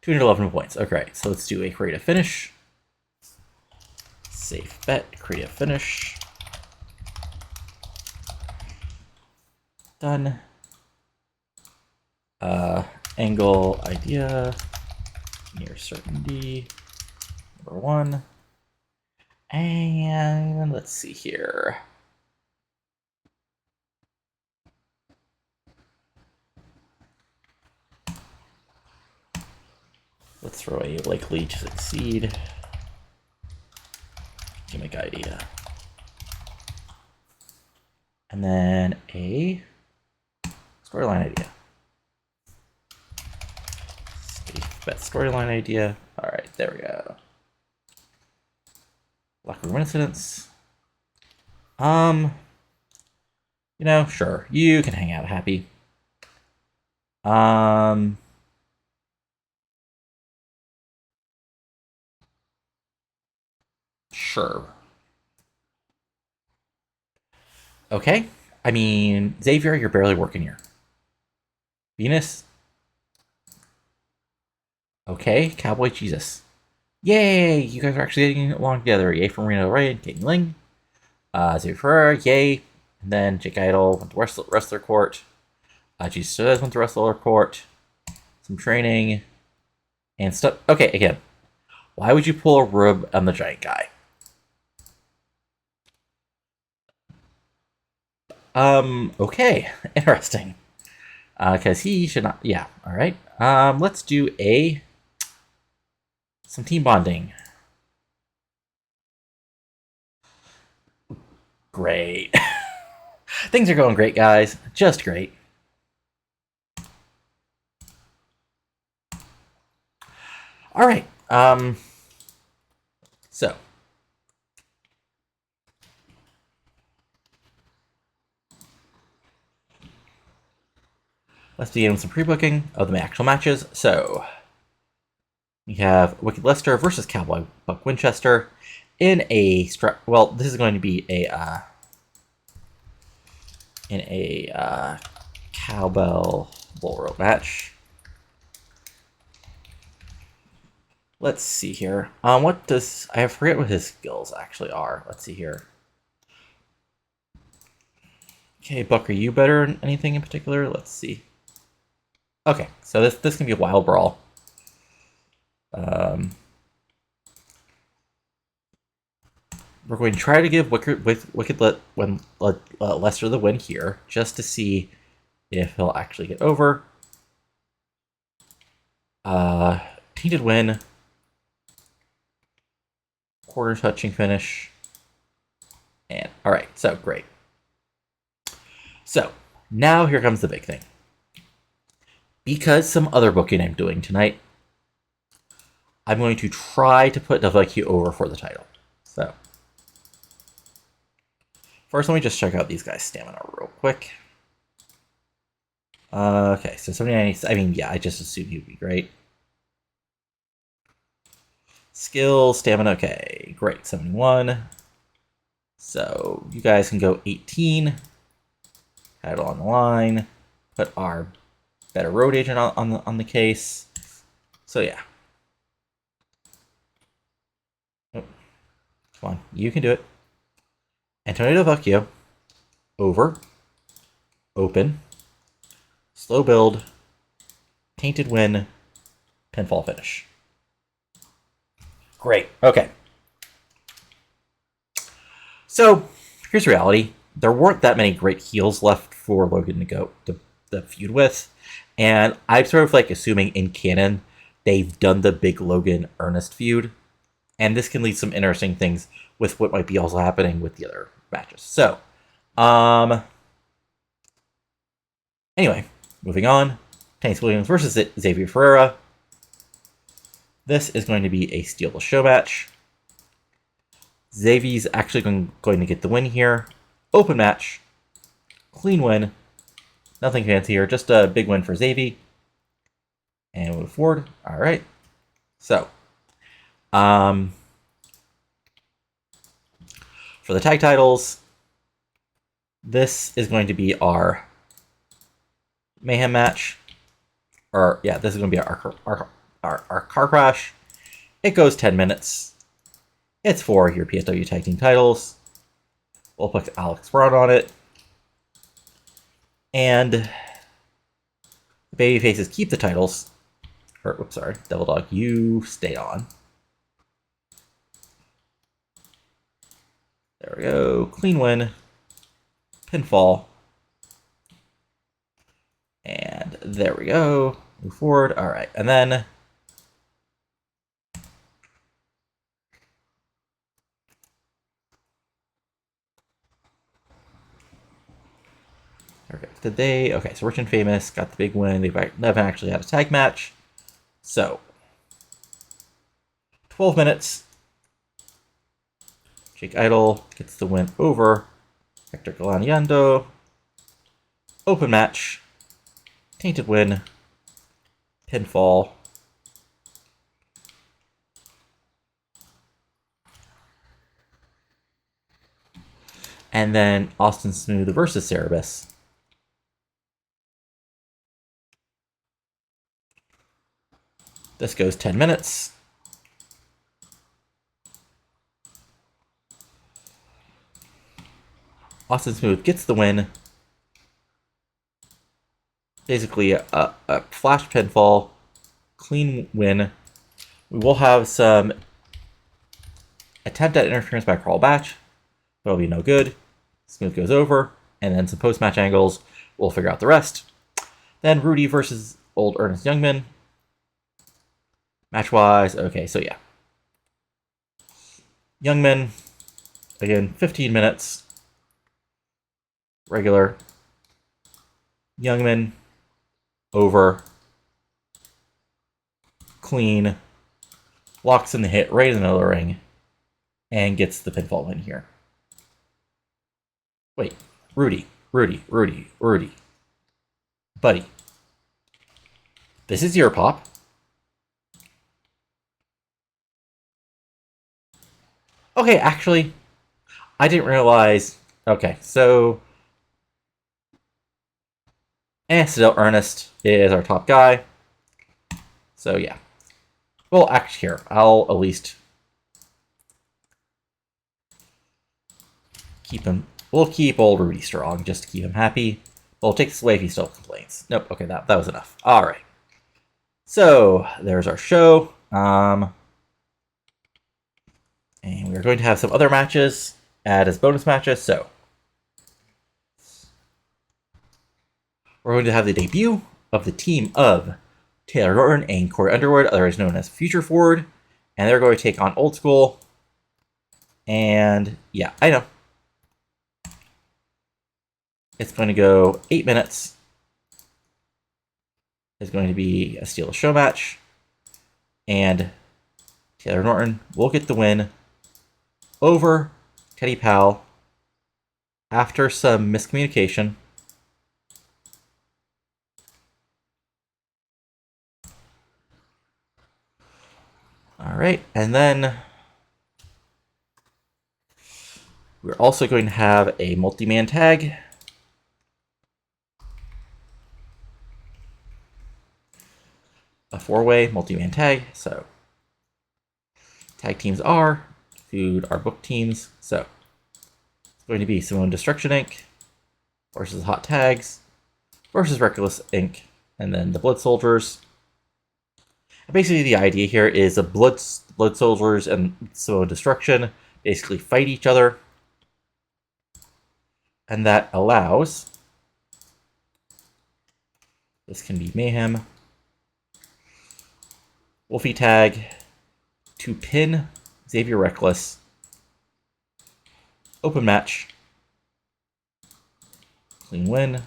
211 points. Okay, so let's do a creative finish. Safe bet, creative finish. Done. Angle idea. Near certainty. Number 1. And let's see here. Let's throw a likely to succeed gimmick idea. And then a storyline idea. Safe bet storyline idea. All right, there we go. Locker room incidents. Sure, you can hang out happy. Sure. Okay. Xavier, you're barely working here. Venus. Okay, Cowboy Jesus. Yay! You guys are actually getting along together. Yay for Marino Ray and Katie Ling. Xavier Ferrer, yay. And then Jake Idol went to Wrestler Court. Jesus went to Wrestler Court. Some training. And stuff. Okay, again. Why would you pull a rub on the giant guy? Okay. Interesting. Because he should not... Yeah, alright. Let's do some team bonding. Great. Things are going great, guys. Just great. Alright. So... let's begin with some pre-booking of the actual matches. So, we have Wicked Lester versus Cowboy Buck Winchester in a... well, this is going to be a in a Cowbell Bullrope match. Let's see here. What does... I forget what his skills actually are. Let's see here. Okay, Buck, are you better in anything in particular? Let's see. Okay, so this can be a wild brawl. We're going to try to give Wicked Lester the win here, just to see if he'll actually get over. Tainted win. Quarter touching finish. And alright, so great. So, now here comes the big thing. Because some other booking I'm doing tonight, I'm going to try to put Veccio over for the title. So, first let me just check out these guys' stamina real quick. Okay, so 79, I mean, yeah, I just assumed he would be great. Skill, stamina, okay, great, 71. So, you guys can go 18. Title on the line. Put our better road agent on the case. So, yeah. Oh, come on, you can do it. Antonio Veccio. Over. Open. Slow build. Tainted win. Pinfall finish. Great. Okay. So, here's reality. There weren't that many great heels left for Logan to go the feud with. And I'm sort of like assuming in canon they've done the big Logan Ernest feud. And this can lead some interesting things with what might be also happening with the other matches. So, anyway, moving on. Tanks Williams versus Xavier Ferreira. This is going to be a steal the show match. Xavier's actually going to get the win here. Open match. Clean win. Nothing fancy here. Just a big win for Xavier. And move forward. All right. So, for the tag titles, this is going to be our Mayhem match. Or, yeah, this is going to be our car crash. It goes 10 minutes. It's for your PSW tag team titles. We'll put Alex Brown on it. And the babyfaces keep the titles. Or, whoops, sorry. Devil Dog, you stay on. There we go. Clean win. Pinfall. And there we go. Move forward. All right. And then okay, so Rich and Famous got the big win. They've never actually had a tag match. So, 12 minutes. Jake Idol gets the win over Hector Galaniando. Open match. Tainted win. Pinfall. And then Austin Smooth versus Cerebus. This goes 10 minutes. Austin Smooth gets the win. Basically a flash pinfall. Clean win. We will have some attempt at interference by Carl Batch. But it'll be no good. Smooth goes over. And then some post-match angles. We'll figure out the rest. Then Rudy versus old Ernest Youngman. Match-wise, okay, so yeah. Youngman, again, 15 minutes. Regular. Youngman, over. Clean. Locks in the hit right in the middle of the ring. And gets the pinfall win here. Wait, Rudy. Buddy. This is your pop. Okay, actually, I didn't realize... Okay, so... And still Ernest is our top guy. So yeah. Well, actually here, I'll at least keep him. We'll keep old Rudy strong just to keep him happy. We'll take this away if he still complains. Nope, okay, that was enough. Alright. So, there's our show. And we're going to have some other matches add as bonus matches. So, we're going to have the debut of the team of Taylor Norton and Corey Underwood, otherwise known as Future Forward. And they're going to take on Old School. And yeah, I know. It's going to go 8 minutes. It's going to be a steel show match. And Taylor Norton will get the win over Teddy Powell after some miscommunication. All right, and then we're also going to have a multi-man tag. A 4-way multi-man tag. So tag teams are food our book teams. So it's going to be Simone Destruction Inc. versus Hot Tags versus Reckless Inc. and then the Blood Soldiers. Basically, the idea here is the Blood Soldiers and Simone Destruction basically fight each other, and that allows this can be Mayhem, Wolfie Tag to pin Xavier Reckless. Open match. Clean win.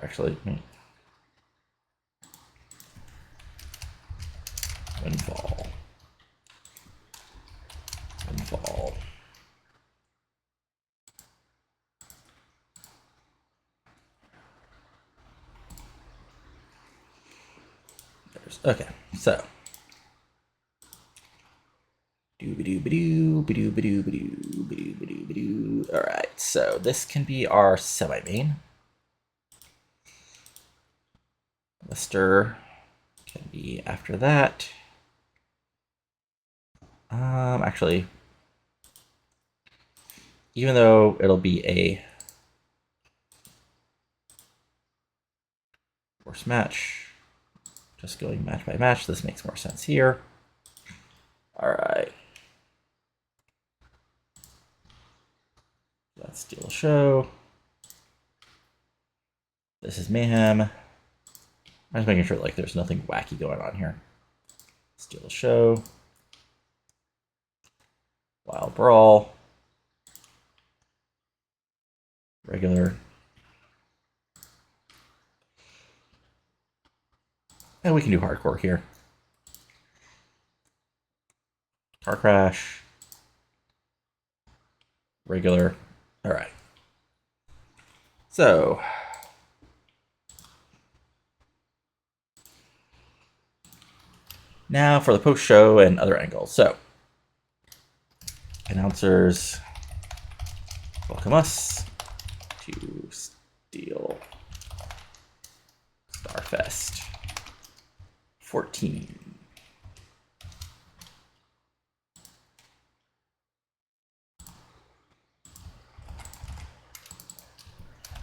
Actually, Windfall. Okay, so alright, so this can be our semi-main. Lister can be after that. Actually, even though it'll be a force match, just going match by match, this makes more sense here. Alright. Let's steal a show. This is Mayhem. I'm just making sure like there's nothing wacky going on here. Steal a show. Wild Brawl. Regular. And we can do hardcore here. Car crash. Regular. Alright. So. Now for the post-show and other angles. So. Announcers welcome us to Steel Starfest 14.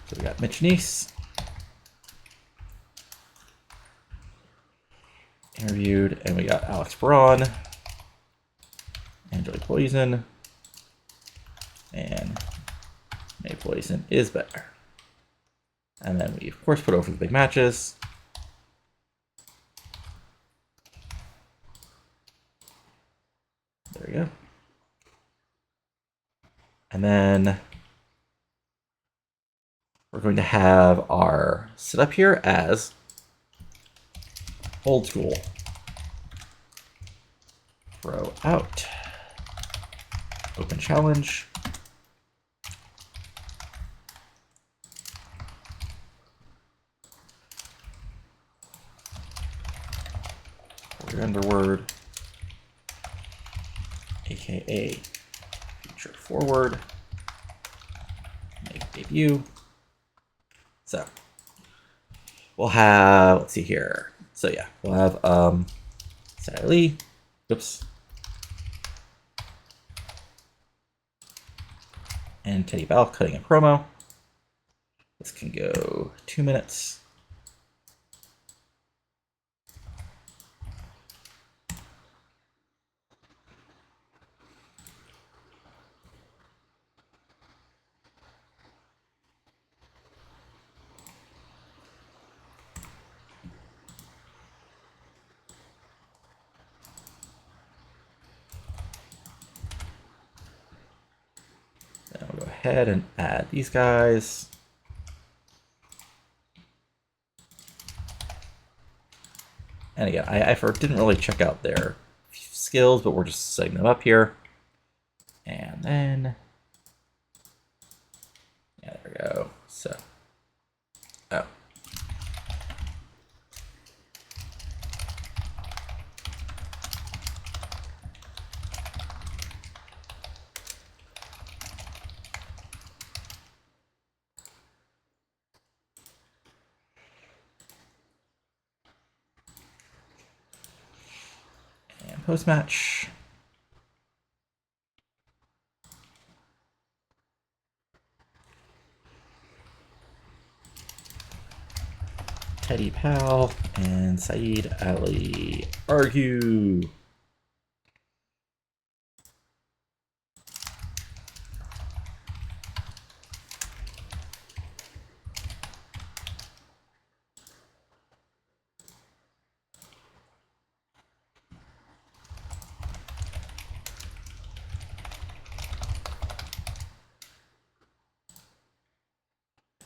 So we got Mitch Neese interviewed, and we got Alex Braun, Enjoy Poison, and May Poison is better. And then we, of course, put over the big matches. There we go. And then we're going to have our setup here as Old School. Throw out. Open challenge. Future Underword, aka Future Forward, make debut. So we'll have, let's see here. So yeah, we'll have Sally Lee. Oops. And Teddy Bell cutting a promo. This can go 2 minutes. Then we'll go ahead and add these guys. And again, I didn't really check out their skills, but we're just setting them up here. And then, yeah, there we go. So, oh. And post-match. Teddy Powell and Saeed Ali argue.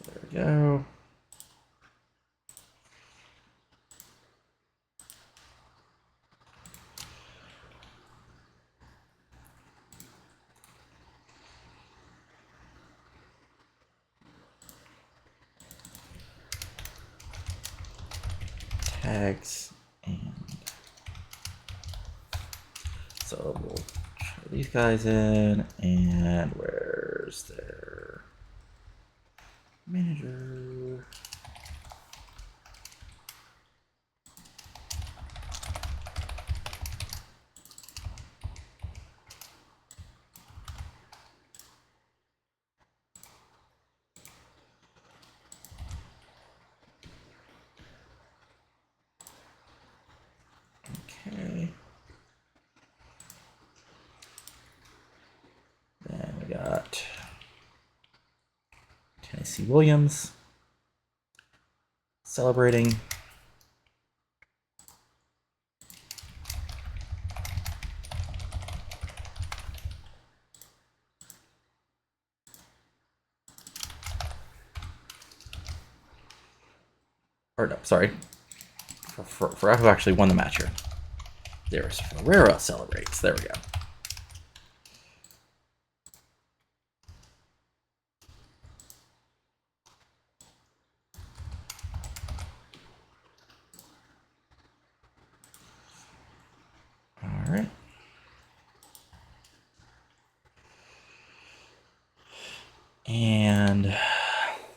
There we go. Tags, and so we'll try these guys in, and where's their manager? Okay. Then we got Tennessee Williams celebrating. Or no, sorry. For who actually won the match here. There's Ferreira celebrates. There we go. All right. And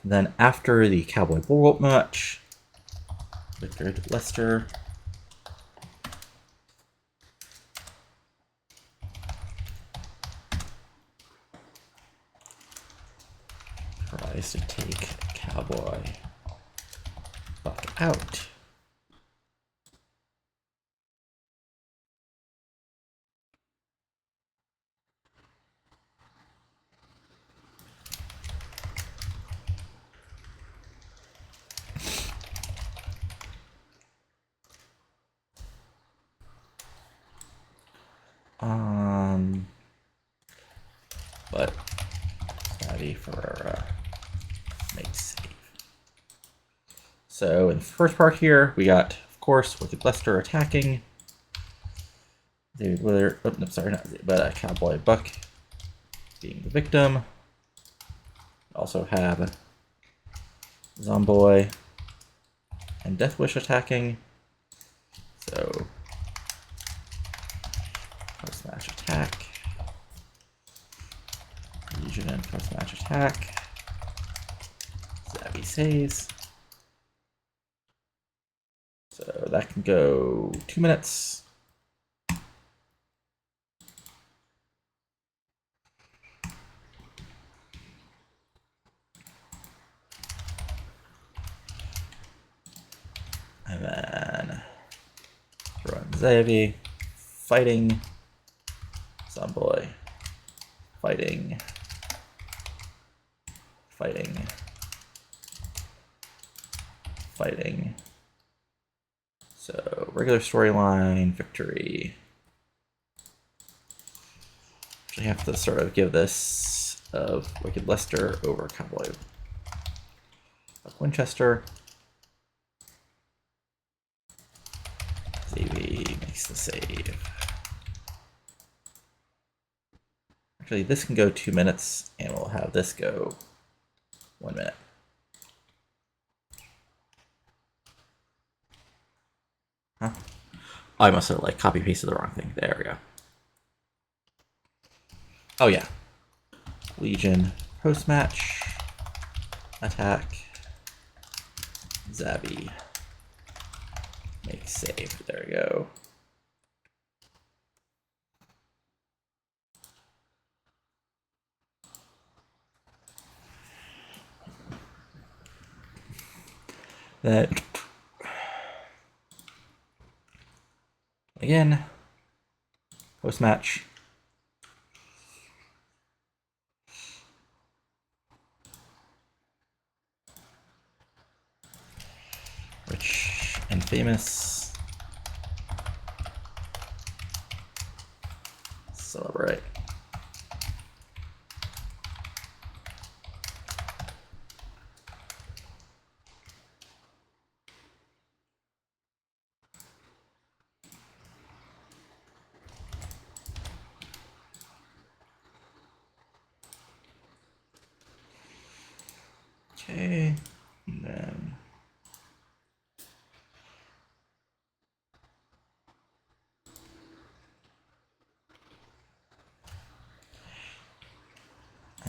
then after the Cowboy Bullrope match, Victor Lester tries to take Cowboy Buck out. But Savvy Ferreira makes save. So in the first part here, we got, of course, Wicked Lester attacking. David Willard, oh, no, sorry, not but Cowboy Buck being the victim. Also have Zomboy and Deathwish attacking. So post-match attack. Legion and post-match attack. Zabby saves. So that can go 2 minutes. And then throw in Zabby. Fighting. Zomboy. Fighting. Fighting. Fighting. So, regular storyline, victory. Actually have to sort of give this of Wicked Lester over Cowboy Buck Winchester. Zavy makes the save. Actually, this can go 2 minutes, and we'll have this go 1 minute. Huh? I must have like copy pasted the wrong thing. There we go. Oh yeah. Legion post match attack. Zabby make save. There we go. That again, post-match. Rich and famous. Celebrate. Okay, and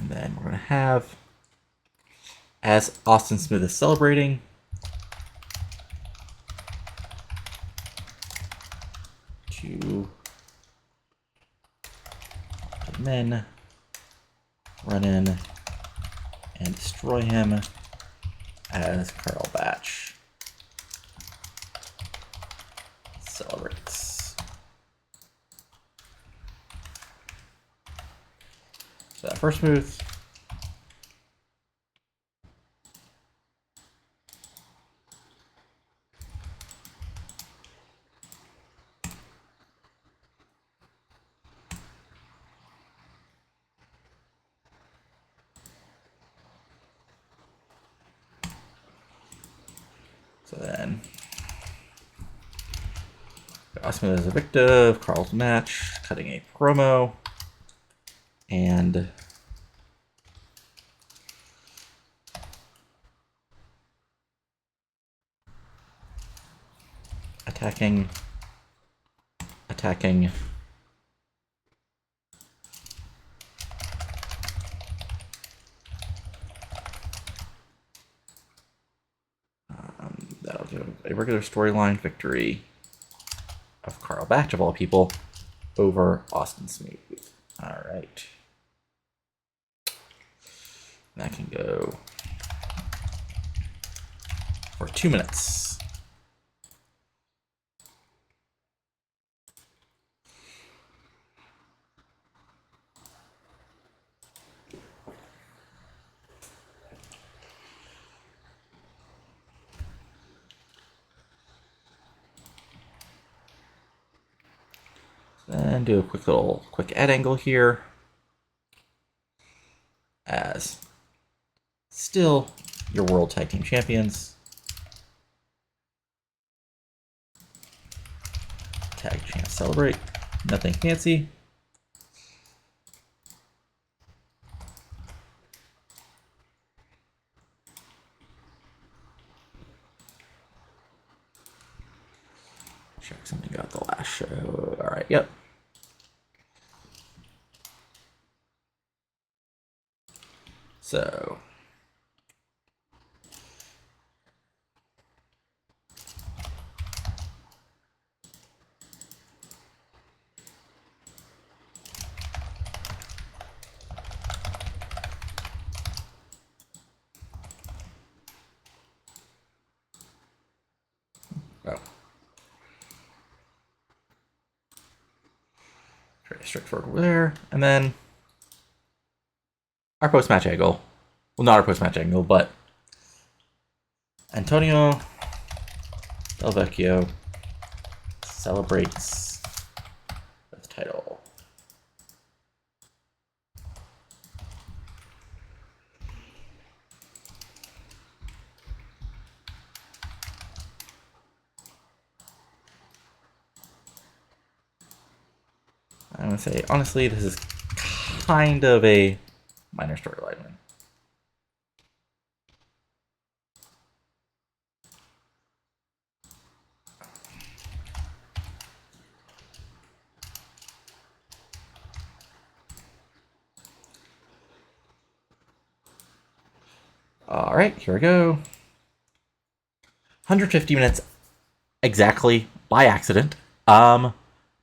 then we're going to have, as Austin Smith is celebrating, two men run in and destroy him as Carl Batch celebrates. So that first move. So then, Osman is a victim of Carl's match, cutting a promo, and attacking. That'll do a regular storyline victory of Carl Batch, of all people, over Austin Smooth. All right. That can go for 2 minutes. Then do a quick ad angle here, as still your World Tag Team Champions. Tag Champ celebrate. Nothing fancy. Check something out the last show. All right, yep. So very straightforward over there. And then our post-match angle. Well, not our post-match angle, but Antonio Del Vecchio celebrates the title. I'm going to say, honestly, this is kind of a minor storyline. All right, here we go. 150 minutes exactly by accident. But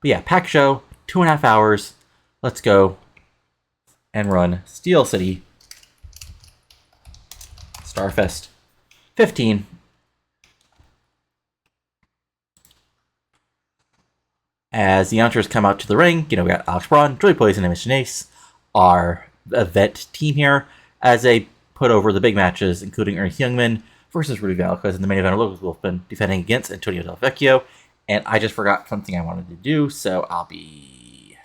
yeah, pack show, 2.5 hours. Let's go and run Steel City Starfest 15. As the announcers come out to the ring, we got Alex Braun, Joey Poison, and Mission Ace, our event team here, as they put over the big matches, including Ernest Youngman versus Rudy Velasquez in the main event. Lucas Wolfman defending against Antonio Del Vecchio. And I just forgot something I wanted to do, so I'll be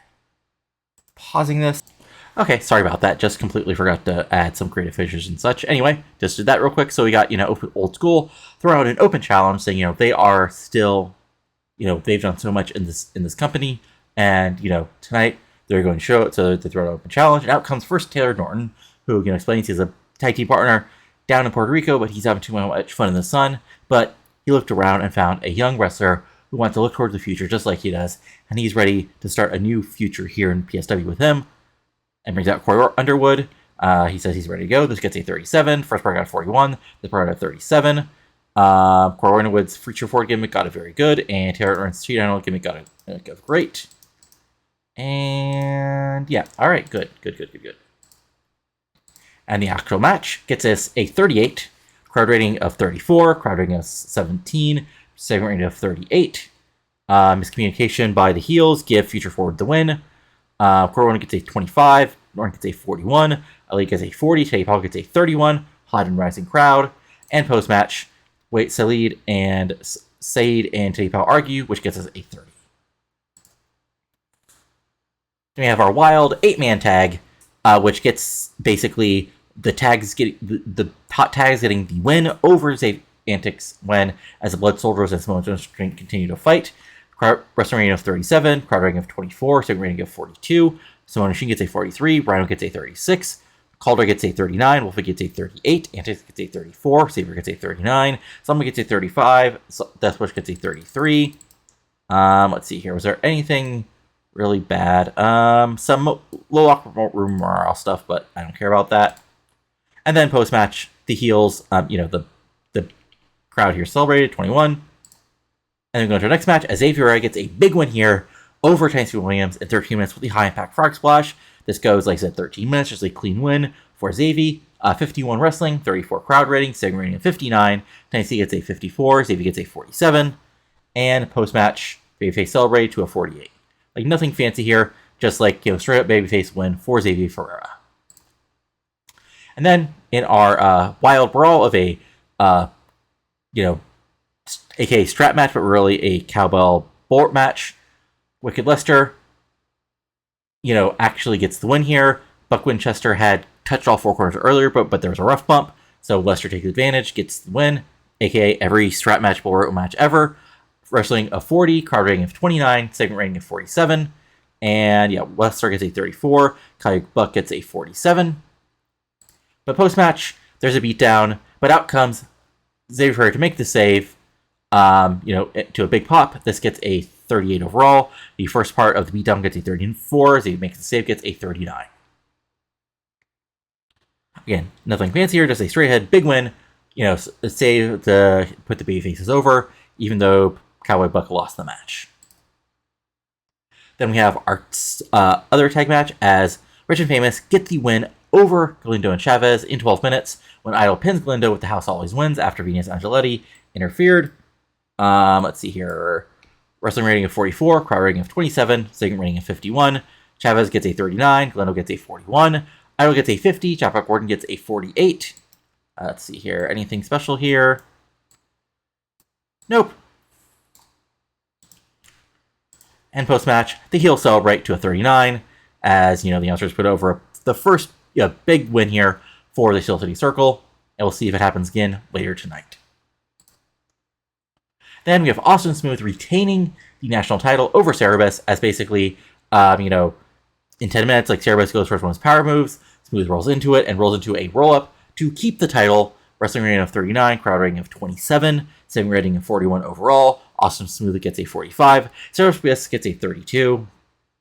pausing this. Okay, sorry about that. Just completely forgot to add some creative fissures and such. Anyway, just did that real quick. So we got, old school, throw out an open challenge saying, they are still, they've done so much in this company. And, tonight they're going to show it. So they throw out an open challenge. And out comes first Taylor Norton, who, explains he's a tag team partner down in Puerto Rico, but he's having too much fun in the sun. But he looked around and found a young wrestler who wants to look towards the future just like he does. And he's ready to start a new future here in PSW with him. And brings out Corey Underwood. He says he's ready to go. This gets a 37. First part got a 41. This part got a 37. Corey Underwood's feature forward gimmick got a very good. And Taylor Norton's cheat angle gimmick got a great. And yeah, all right, good. And the actual match gets us a 38. Crowd rating of 34. Crowd rating of 17. Segment rating of 38. Miscommunication by the heels give future forward the win. Corwin gets a 25. Norton gets a 41. Ali gets a 40. Teddy Powell gets a 31. Hot and rising crowd. And post match, Said and Teddy Powell argue, which gets us a 30. Then we have our wild 8-man tag, which gets basically the hot tags getting the win over Xavier Antics when, as the Blood Soldiers and Samoa Jones continue to fight. Wrestling rating of 37, crowd rating of 24, segment rating of 42. Samoa Machine gets a 43, Rhino gets a 36, Calder gets a 39, Wolfie gets a 38, Antics gets a 34, Saber gets a 39, Someone gets a 35, Deathwish gets a 33. Let's see here. Was there anything really bad? Some low locker room morale stuff, but I don't care about that. And then post match, the heels, the crowd here celebrated 21. And then we go to our next match as Xavier gets a big win here over Tennessee Williams in 13 minutes with the high impact frog splash. This goes, like I said, 13 minutes, just a clean win for Xavier. 51 wrestling, 34 crowd rating, segment rating of 59. Tennessee gets a 54, Xavier gets a 47. And post match, Babyface celebrated to a 48. Like nothing fancy here, just straight up Babyface win for Xavier Ferreira. And then in our wild brawl of a, aka strap match, but really a Cowbell Bullrope match, Wicked Lester, actually gets the win here. Buck Winchester had touched all four corners earlier, but there was a rough bump, so Lester takes advantage, gets the win, aka every strap match Bullrope match ever. Wrestling of 40, crowd rating of 29, segment rating of 47, and yeah, Lester gets a 34, Cowboy Buck gets a 47. But post-match, there's a beatdown, but out comes Xavier to make the save, to a big pop. This gets a 38 overall. The first part of the beatdown gets a 34. Xavier makes the save, gets a 39. Again, nothing fancier, just a straight ahead big win. You know, save to put the baby faces over, even though Cowboy Buck lost the match. Then we have our other tag match as Rich and Famous get the win over Galindo and Chavez in 12 minutes when Idol pins Galindo with the House Always Wins after Venus Angeletti interfered. Let's see here. Wrestling rating of 44, crowd rating of 27, segment rating of 51. Chavez gets a 39, Galindo gets a 41. Idol gets a 50, Jack Gordon gets a 48. Let's see here. Anything special here? Nope. And post-match, the heels celebrate to a 39, as, you know, the announcers put over the first big win here for the Steel City Circle, and we'll see if it happens again later tonight. Then we have Austin Smooth retaining the national title over Cerebus, as basically, in 10 minutes, like, Cerebus goes for one of his power moves, Smooth rolls into it, and rolls into a roll-up to keep the title. Wrestling rating of 39, crowd rating of 27, segment rating of 41 overall. Austin Smooth gets a 45. Cerebus gets a 32.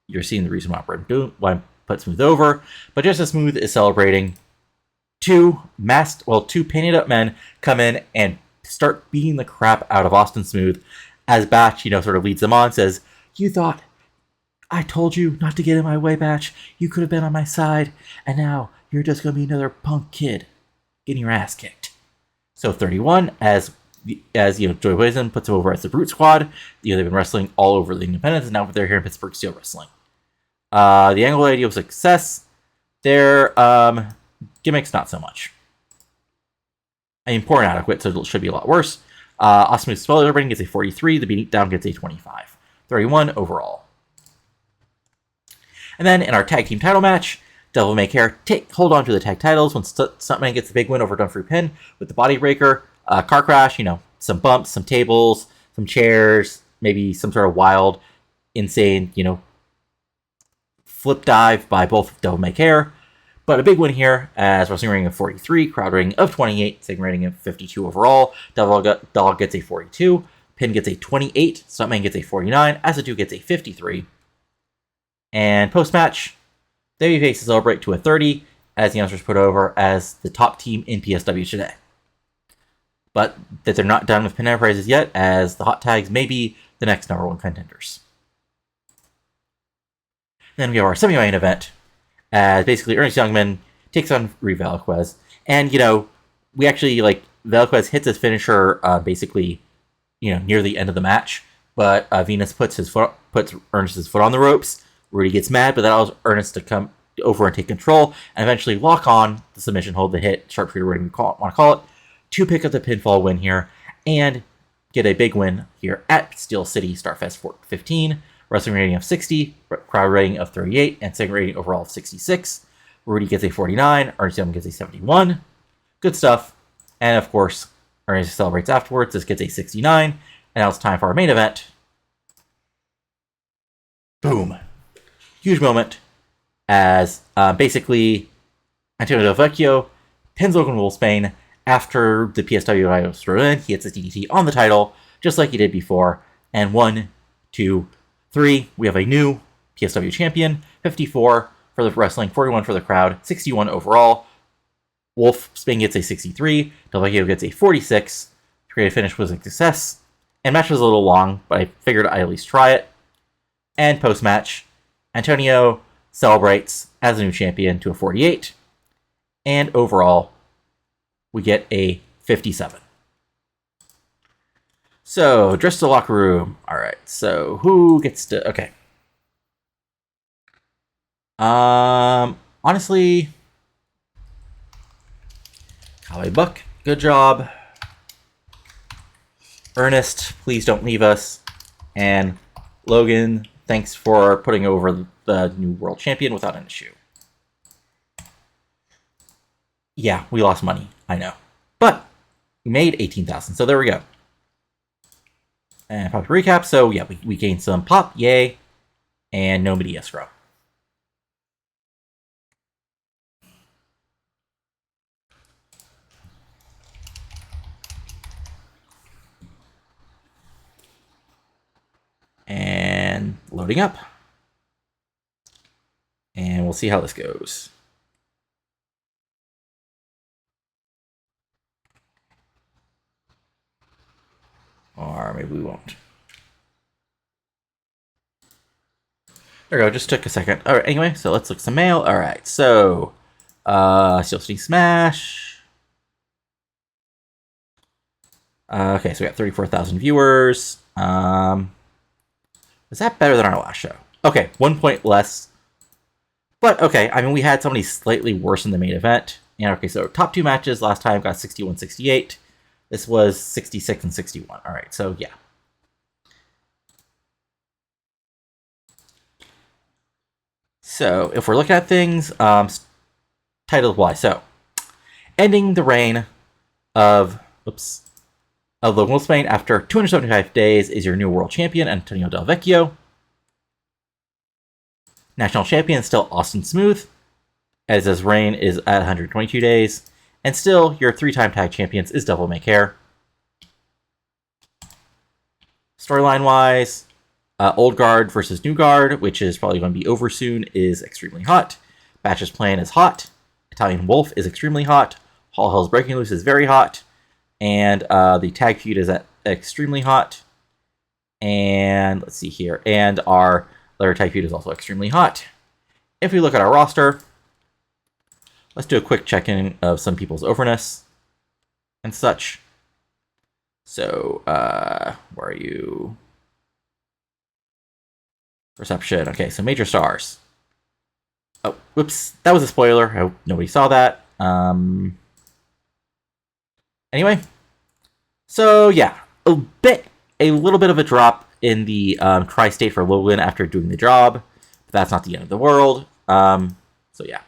You're seeing the reason why I put Smooth over. But just as Smooth is celebrating, two painted up men come in and start beating the crap out of Austin Smooth, as Batch, sort of leads them on, says, "You thought I told you not to get in my way, Batch. You could have been on my side, and now you're just going to be another punk kid getting your ass kicked." So 31, as Joey Wisdom puts him over as the Brute Squad. They've been wrestling all over the independents, and now they're here in Pittsburgh Steel Wrestling. The Angle idea of success, their gimmicks not so much. I mean, poor and adequate, so it should be a lot worse. Awesome Spoiler Rating gets a 43, the Beatdown gets a 25. 31 overall. And then in our tag team title match, Devil May Care hold on to the tag titles when Stuntman gets the big win over Dunfree Pin with the Body Breaker. Car crash, some bumps, some tables, some chairs, maybe some sort of wild, insane, flip dive by both Devil May Care. But a big win here as wrestling rating of 43, crowd rating of 28, segment rating of 52 overall. Dog gets a 42, Pin gets a 28, Stuntman gets a 49, Asadu gets a 53. And post-match, Babyface celebrate to a 30, as the announcers put over as the top team in PSW today. But that they're not done with Pin Enterprises yet, as the hot tags may be the next number one contenders. Then we have our semi-main event, as basically Ernest Youngman takes on Rudy Velasquez. And, we actually, Velasquez hits his finisher basically, near the end of the match. But Venus puts Ernest's foot on the ropes. Rudy gets mad, but that allows Ernest to come over and take control, and eventually lock on the submission hold, the hit, sharpshooter, whatever you want to call it, to pick up the pinfall win here, and get a big win here at Steel City Starfest XV. Wrestling rating of 60, crowd rating of 38, and segment rating overall of 66. Rudy gets a 49, Ernest Youngman gets a 71. Good stuff. And of course, Ernest celebrates afterwards. This gets a 69. And now it's time for our main event. Boom. Huge moment, as basically Antonio Del Vecchio pins Logan Wolfsbane after the PSW title was thrown in. He hits a DDT on the title, just like he did before. And 1, 2, 3, we have a new PSW champion. 54 for the wrestling, 41 for the crowd, 61 overall. Wolfsbane gets a 63, Del Vecchio gets a 46. The creative finish was a success, and match was a little long, but I figured I'd at least try it. And post-match, Antonio celebrates as a new champion to a 48. And overall, we get a 57. So, dress to locker room. Alright, so who gets to... Okay. Honestly... Cowboy Buck, good job. Ernest, please don't leave us. And Logan, thanks for putting over the new world champion without an issue. Yeah, we lost money, I know. But we made 18,000, so there we go. And pop recap, so yeah, we gained some pop, yay, and no media escrow. And loading up. And we'll see how this goes. Or maybe we won't. There we go, just took a second. Alright, anyway, so let's look at some mail. Alright, so Steel City Smash. Okay, so we got 34,000 viewers. Is that better than our last show? Okay, 1 point less. But okay, I mean, we had somebody slightly worse in the main event. And okay, so top 2 matches last time got 61-68. This was 66 and 61. All right, so yeah. So if we're looking at things, title-wise, so ending the reign of Logan Wolfsbane after 275 days is your new world champion, Antonio Del Vecchio. National champion still Austin Smooth, as his reign is at 122 days. And still, your 3-time tag champions is Devil May Care. Storyline-wise, Old Guard versus New Guard, which is probably going to be over soon, is extremely hot. Batch's Plan is hot. Italian Wolf is extremely hot. All Hell's Breaking Loose is very hot. And the tag feud is extremely hot. And let's see here. And our letter tag feud is also extremely hot. If we look at our roster, let's do a quick check-in of some people's overness and such. So, where are you? Reception. Okay, so major stars. Oh, whoops. That was a spoiler. I hope nobody saw that. Anyway. So, yeah. A little bit of a drop in the tri-state for Logan after doing the job. But that's not the end of the world. So, yeah.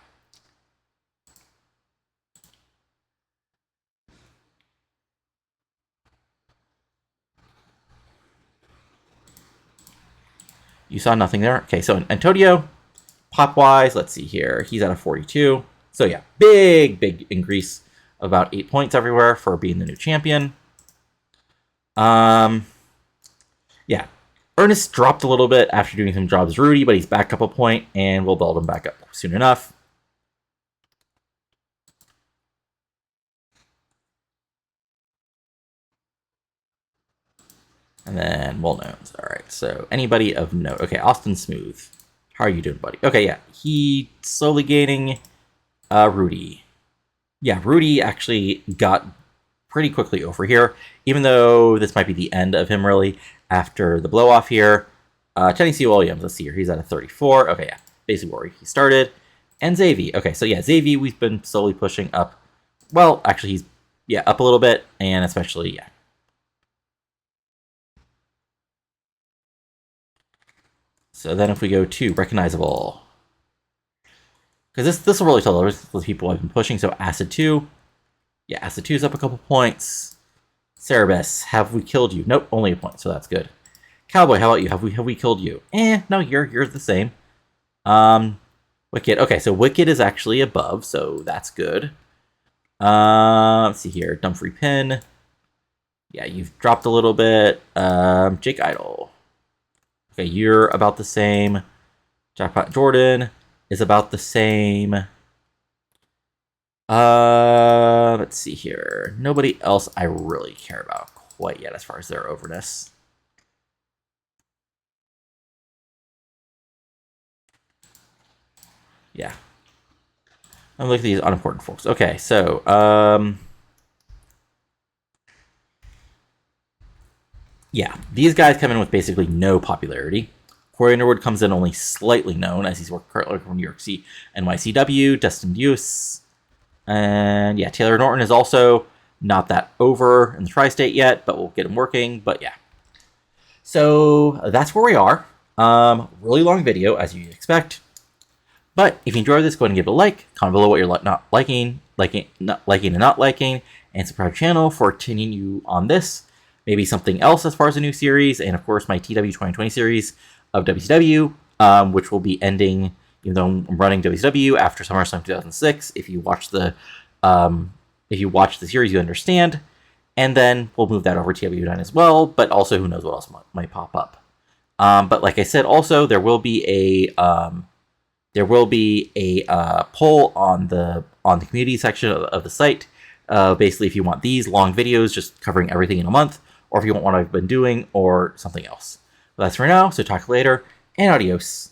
You saw nothing there? Okay, so Antonio, pop-wise, let's see here. He's at a 42. So, yeah, big increase of about 8 points everywhere for being the new champion. Yeah. Ernest dropped a little bit after doing some jobs as Rudy, but he's back up a point, and we'll build him back up soon enough. And then well-knowns. All right, so anybody of note. Okay, Austin Smooth. How are you doing, buddy? Okay, yeah. He slowly gaining Rudy. Yeah, Rudy actually got pretty quickly over here, even though this might be the end of him, really, after the blow-off here. Tennessee Williams, let's see here. He's at a 34. Okay, yeah. Basically where he started. And Xavier. Okay, so yeah, Xavier we've been slowly pushing up. Well, actually, he's, yeah, up a little bit, and especially, yeah. So then if we go to recognizable, because this will really tell the people I've been pushing. So Acid 2, yeah, Acid 2 is up a couple points. Cerebus, have we killed you? Nope, only a point, so that's good. Cowboy, how about you? Have we killed you? No, you're the same. Wicked, okay, so Wicked is actually above, so that's good. Let's see here, Dumfrey Pin. Yeah, you've dropped a little bit. Jake Idol. Okay, you're about the same. Jackpot Jordan is about the same. Let's see here. Nobody else I really care about quite yet as far as their overness. Yeah. I'm looking at these unimportant folks. Okay, so, yeah, these guys come in with basically no popularity. Corey Underwood comes in only slightly known, as he's currently working from New York City NYCW, Destined Use. And yeah, Taylor Norton is also not that over in the tri-state yet, but we'll get him working. But yeah. So that's where we are. Really long video, as you'd expect. But if you enjoyed this, go ahead and give it a like. Comment below what you're not liking, not liking, and subscribe to the channel for continuing you on this. Maybe something else as far as a new series, and of course my TEW 2020 series of WCW, which will be ending, even though I'm running WCW after SummerSlam 2006. If you watch the series, you understand. And then we'll move that over to TW9 as well. But also, who knows what else might pop up. But like I said, also there will be a poll on the community section of the site. Basically, if you want these long videos just covering everything in a month, or if you want what I've been doing, or something else. But that's for now, so talk later, and adios.